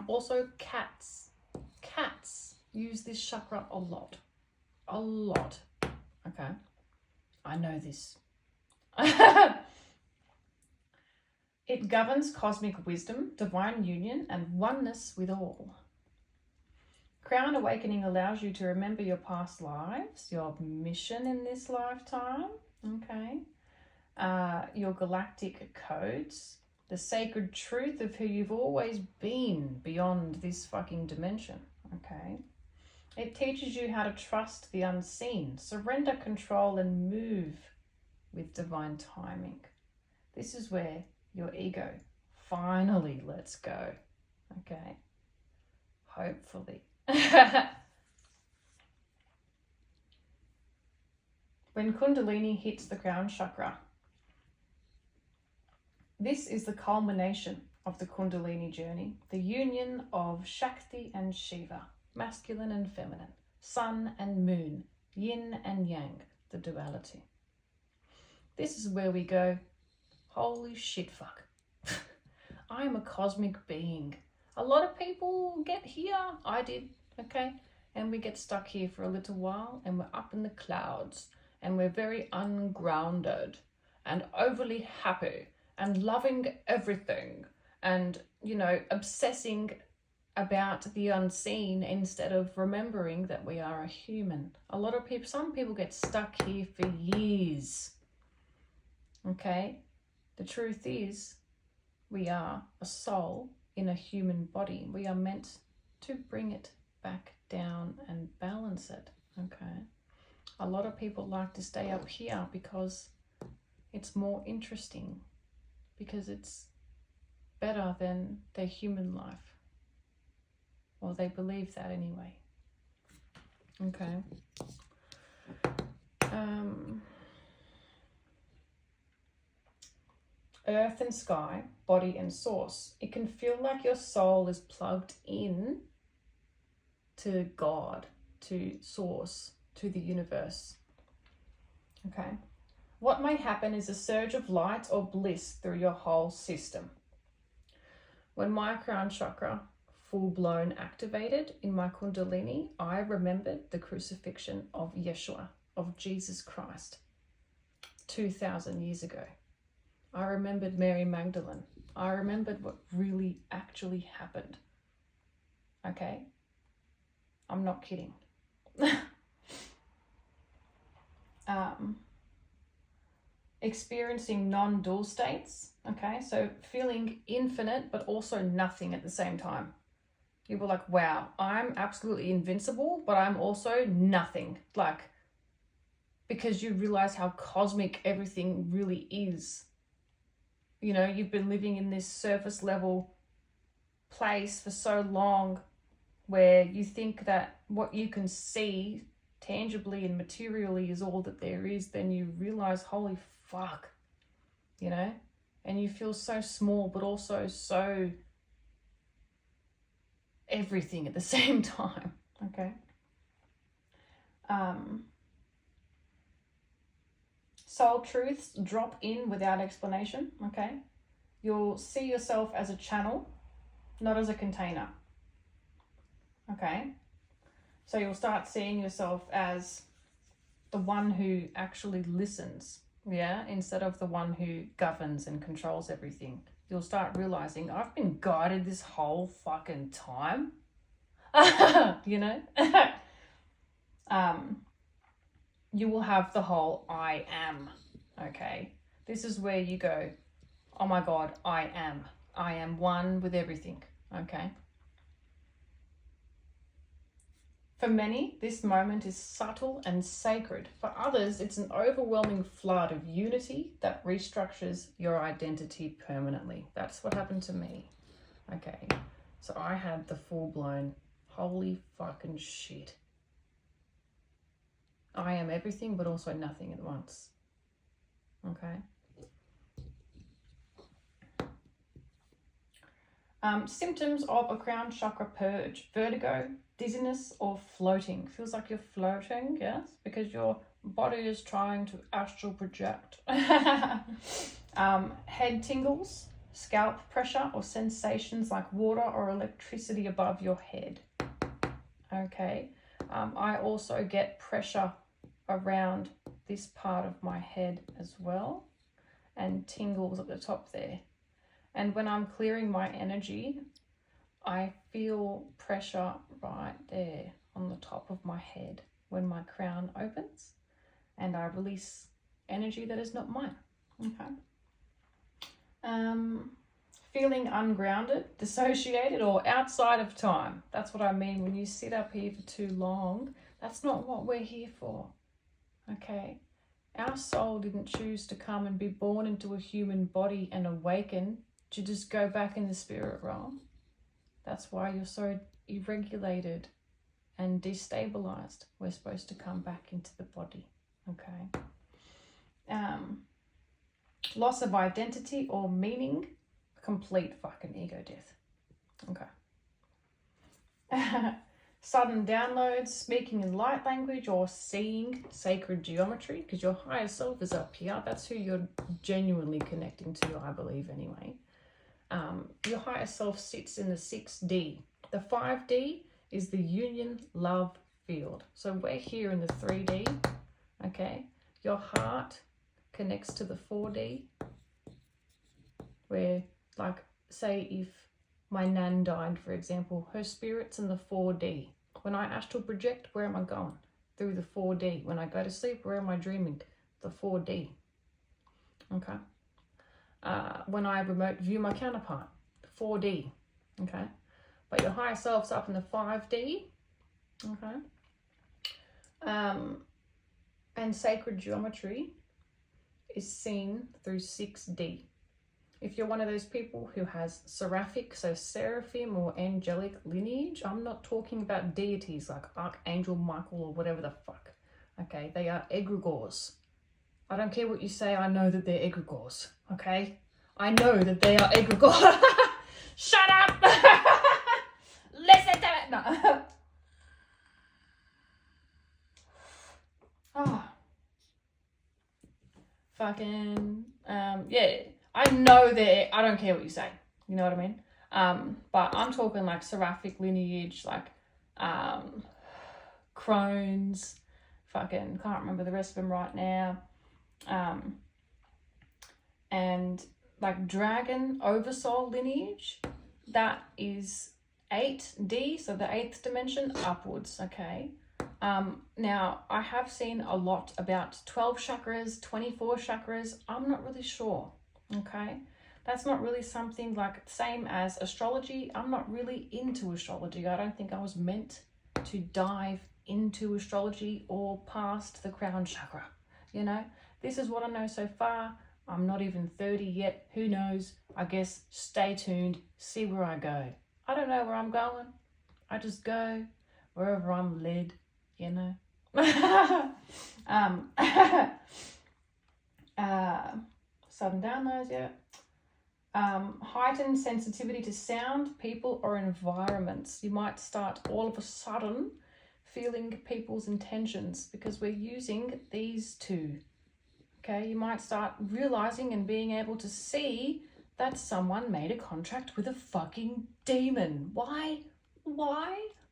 Also, cats use this chakra a lot. Okay. I know this. It governs cosmic wisdom, divine union, and oneness with all. Crown Awakening allows you to remember your past lives, your mission in this lifetime, okay, your galactic codes, the sacred truth of who you've always been beyond this fucking dimension, okay? It teaches you how to trust the unseen, surrender control, and move with divine timing. This is where your ego finally lets go, okay? Hopefully. When Kundalini hits the crown chakra, this is the culmination of the Kundalini journey, the union of Shakti and Shiva, masculine and feminine, sun and moon, yin and yang, the duality. This is where we go, holy shit fuck. I am a cosmic being. A lot of people get here, I did, okay? And we get stuck here for a little while and we're up in the clouds and we're very ungrounded and overly happy and loving everything and, you know, obsessing about the unseen instead of remembering that we are a human. A lot of people, some people get stuck here for years, okay? The truth is, we are a soul in a human body. We are meant to bring it back down and balance it, okay? A lot of people like to stay up here because it's more interesting, because it's better than their human life. Well, they believe that anyway. Okay. Earth and sky, body and source. It can feel like your soul is plugged in to God, to source, to the universe. Okay. What may happen is a surge of light or bliss through your whole system. When my crown chakra full-blown activated in my Kundalini, I remembered the crucifixion of Yeshua, of Jesus Christ, 2,000 years ago. I remembered Mary Magdalene. I remembered what really actually happened. Okay? I'm not kidding. Experiencing non-dual states, okay? So feeling infinite but also nothing at the same time. You were like, wow, I'm absolutely invincible, but I'm also nothing. Like, because you realize how cosmic everything really is. You know, you've been living in this surface level place for so long where you think that what you can see tangibly and materially is all that there is, then you realize, holy fuck, you know? And you feel so small, but also so everything at the same time, okay? Soul truths drop in without explanation, okay? You'll see yourself as a channel, not as a container, okay? So you'll start seeing yourself as the one who actually listens, yeah, instead of the one who governs and controls everything. You'll start realizing, I've been guided this whole fucking time. You know? You will have the whole I am, okay? This is where you go, oh my God, I am. I am one with everything, okay? For many, this moment is subtle and sacred. For others, it's an overwhelming flood of unity that restructures your identity permanently. That's what happened to me. Okay, so I had the full-blown, holy fucking shit. I am everything, but also nothing at once. Okay. Symptoms of a crown chakra purge: vertigo, dizziness, or floating. Feels like you're floating, yes, because your body is trying to astral project. Head tingles, scalp pressure, or sensations like water or electricity above your head. Okay. I also get pressure around this part of my head as well, and tingles at the top there. And when I'm clearing my energy, I feel pressure right there on the top of my head when my crown opens, and I release energy that is not mine. Okay. Feeling ungrounded, dissociated, or outside of time. That's what I mean when you sit up here for too long. That's not what we're here for. Okay. Our soul didn't choose to come and be born into a human body and awaken to just go back in the spirit realm. That's why you're so irregulated and destabilized. We're supposed to come back into the body. Okay. Loss of identity or meaning, complete fucking ego death. Okay. Sudden downloads, speaking in light language, or seeing sacred geometry, because your higher self is up here. That's who you're genuinely connecting to, I believe, anyway. Your higher self sits in the 6D. The 5D is the union love field. So we're here in the 3D, okay? Your heart connects to the 4D, where, like, say if my nan died, for example, her spirit's in the 4D. When I astral project, where am I going? Through the 4D. When I go to sleep, where am I dreaming? The 4D. Okay. When I remote view my counterpart, 4D. Okay. But your higher self's up in the 5D. Okay. And sacred geometry is seen through 6D. If you're one of those people who has seraphic, so seraphim or angelic lineage, I'm not talking about deities like Archangel Michael or whatever the fuck. Okay, they are egregores. I don't care what you say, I know that they're egregores. Okay? I know that they are egregores. Shut up! Listen to it! No. Oh. Fucking, yeah. I know that, I don't care what you say. You know what I mean? But I'm talking like seraphic lineage, like Crohn's, fucking, can't remember the rest of them right now. And like dragon oversoul lineage, that is 8D, so the 8th dimension upwards, okay? Now, I have seen a lot about 12 chakras, 24 chakras. I'm not really sure. Okay, that's not really something like same as astrology. I'm not really into astrology. I don't think I was meant to dive into astrology or past the crown chakra. You know, this is what I know so far. I'm not even 30 yet. Who knows? I guess stay tuned, see where I go. I don't know where I'm going. I just go wherever I'm led, you know. Sudden downloads, yeah. Heightened sensitivity to sound, people, or environments. You might start all of a sudden feeling people's intentions because we're using these two. Okay, you might start realizing and being able to see that someone made a contract with a fucking demon. Why?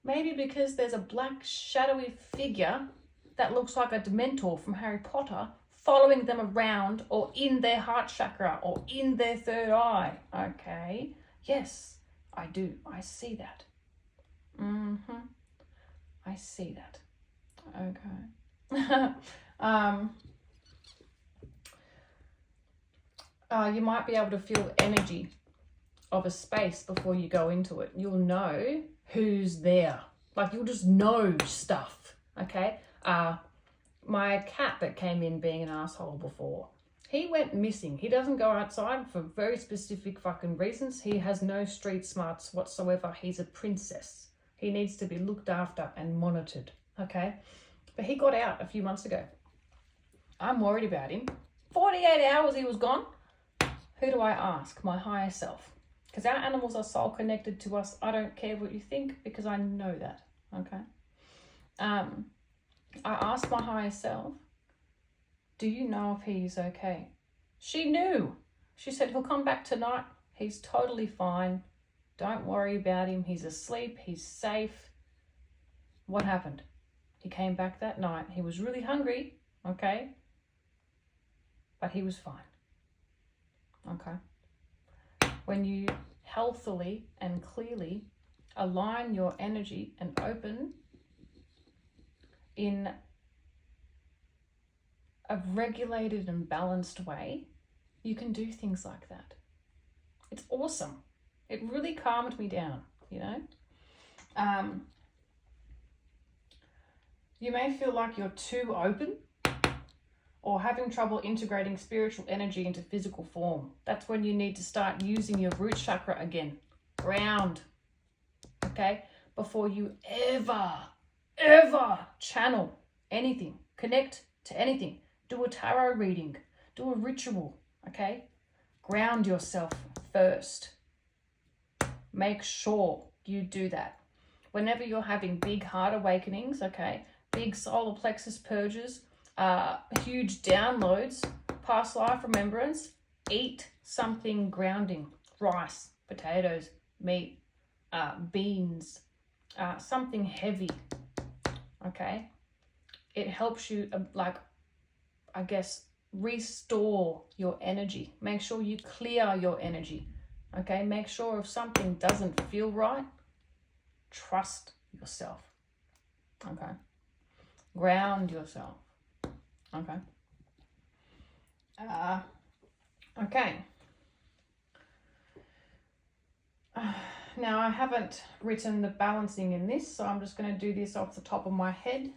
Maybe because there's a black shadowy figure that looks like a Dementor from Harry Potter following them around or in their heart chakra or in their third eye. Okay. Yes, I do. I see that. I see that. Okay. You might be able to feel energy of a space before you go into it. You'll know who's there. Like, you'll just know stuff. Okay. My cat that came in being an asshole before, he went missing. He doesn't go outside for very specific fucking reasons. He has no street smarts whatsoever. He's a princess. He needs to be looked after and monitored. Okay. But he got out a few months ago. I'm worried about him. 48 hours he was gone. Who do I ask? My higher self. Because our animals are soul connected to us. I don't care what you think because I know that. Okay. I asked my higher self, do you know if he's okay? She knew. She said, he'll come back tonight. He's totally fine. Don't worry about him. He's asleep. He's safe. What happened? He came back that night. He was really hungry. Okay. But he was fine. Okay. When you healthily and clearly align your energy and open in a regulated and balanced way, you can do things like that. It's awesome. It really calmed me down, you know. You may feel like you're too open or having trouble integrating spiritual energy into physical form. That's when you need to start using your root chakra again. Ground. Okay? Before you ever channel anything, connect to anything, do a tarot reading, do a ritual, okay? Ground yourself first. Make sure you do that. Whenever you're having big heart awakenings, okay, big solar plexus purges, huge downloads, past life remembrance, eat something grounding. Rice, potatoes, meat, beans, something heavy. Okay, it helps you restore your energy. Make sure you clear your energy. Okay, make sure if something doesn't feel right, trust yourself. Okay, ground yourself. Okay. Okay. Now, I haven't written the balancing in this, so I'm just going to do this off the top of my head.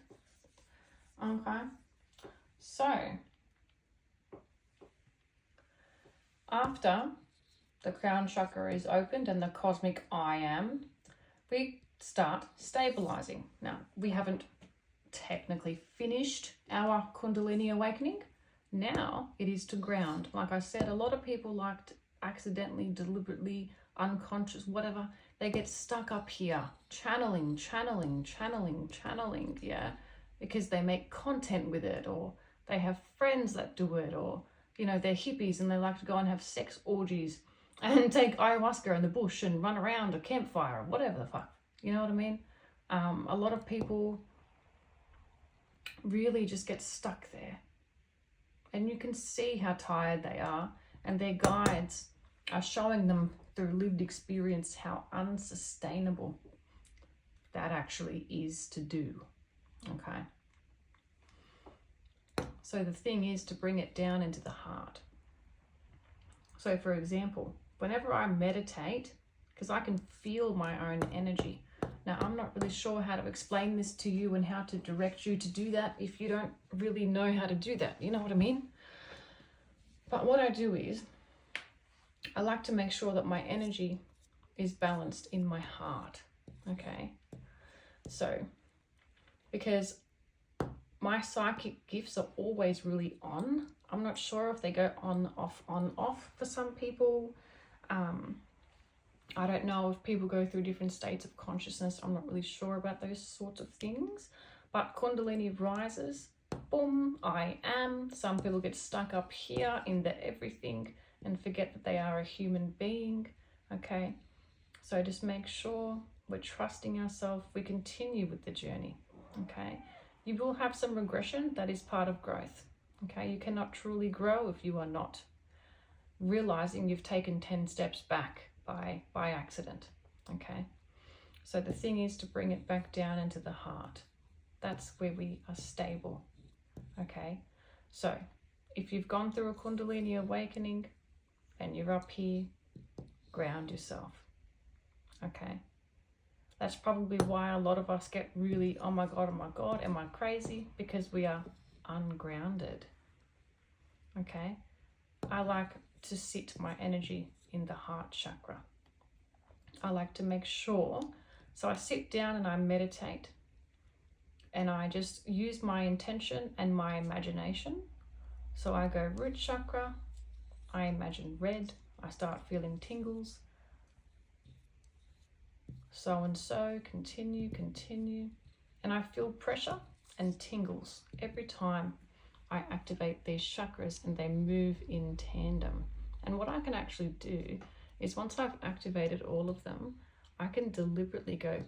Okay. So, after the crown chakra is opened and the cosmic I am, we start stabilizing. Now, we haven't technically finished our Kundalini Awakening. Now it is to ground. Like I said, a lot of people like to accidentally, deliberately, unconscious, whatever, they get stuck up here, channeling, yeah, because they make content with it, or they have friends that do it, or, you know, they're hippies and they like to go and have sex orgies and take ayahuasca in the bush and run around a campfire or whatever the fuck, you know what I mean? A lot of people really just get stuck there, and you can see how tired they are, and their guides are showing them through lived experience how unsustainable that actually is to do. Okay, so the thing is to bring it down into the heart. So for example, whenever I meditate, because I can feel my own energy. Now, I'm not really sure how to explain this to you and how to direct you to do that if you don't really know how to do that. You know what I mean? But what I do is, I like to make sure that my energy is balanced in my heart. Okay? So, because my psychic gifts are always really on. I'm not sure if they go on, off for some people. I don't know if people go through different states of consciousness. I'm not really sure about those sorts of things. But Kundalini rises, boom, I am. Some people get stuck up here in the everything and forget that they are a human being. Okay, so just make sure we're trusting ourselves. We continue with the journey. Okay, you will have some regression. That is part of growth. Okay, you cannot truly grow if you are not realizing you've taken 10 steps back by accident. Okay, so the thing is to bring it back down into the heart. That's where we are stable. Okay, so if you've gone through a Kundalini awakening and you're up here, ground yourself. Okay, that's probably why a lot of us get really, oh my God, am I crazy? Because we are ungrounded. Okay, I like to sit my energy in the heart chakra. I like to make sure, so I sit down and I meditate and I just use my intention and my imagination. So I go root chakra, I imagine red, I start feeling tingles. So and so, continue, and I feel pressure and tingles every time I activate these chakras, and they move in tandem. And what I can actually do is, once I've activated all of them, I can deliberately go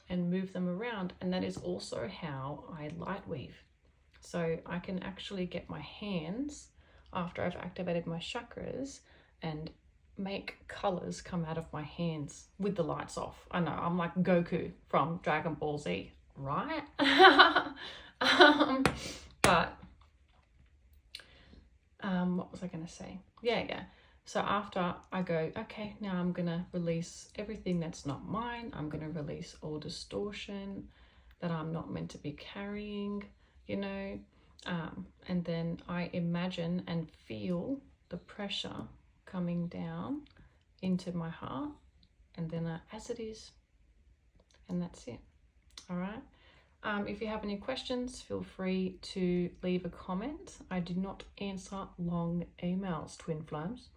and move them around, and that is also how I light weave. So I can actually get my hands, after I've activated my chakras, and make colors come out of my hands with the lights off. I know, I'm like Goku from Dragon Ball Z, right? But what was I going to say? Yeah. So after I go, okay, now I'm going to release everything that's not mine. I'm going to release all distortion that I'm not meant to be carrying, you know. And then I imagine and feel the pressure coming down into my heart, and then as it is, and that's it. All right. If you have any questions, feel free to leave a comment. I do not answer long emails, twin flames.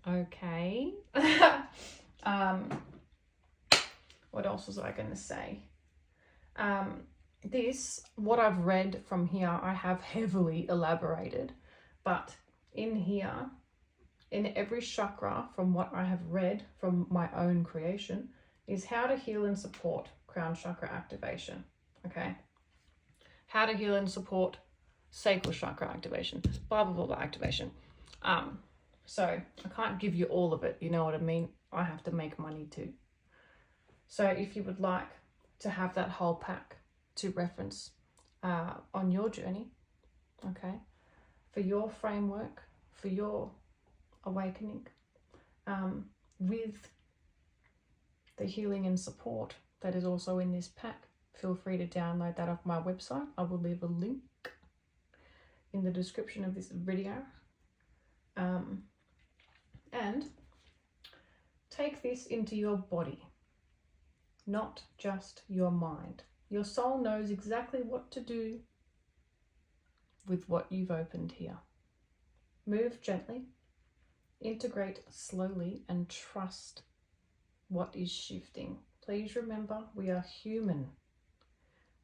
Okay. What else was I going to say? What I've read from here, I have heavily elaborated, but in here, in every chakra, from what I have read from my own creation, is how to heal and support crown chakra activation. Okay, how to heal and support sacral chakra activation, blah blah blah activation. So I can't give you all of it, you know what I mean? I have to make money too. So if you would like to have that whole pack to reference on your journey, okay, for your framework, for your awakening, with the healing and support that is also in this pack, feel free to download that off my website. I will leave a link in the description of this video. And take this into your body, not just your mind. Your soul knows exactly what to do with what you've opened here. Move gently, integrate slowly, and trust what is shifting. Please remember, we are human.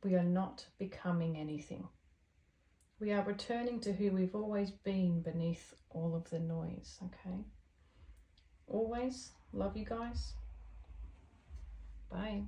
We are not becoming anything. We are returning to who we've always been beneath all of the noise, okay? Always love you guys. Bye.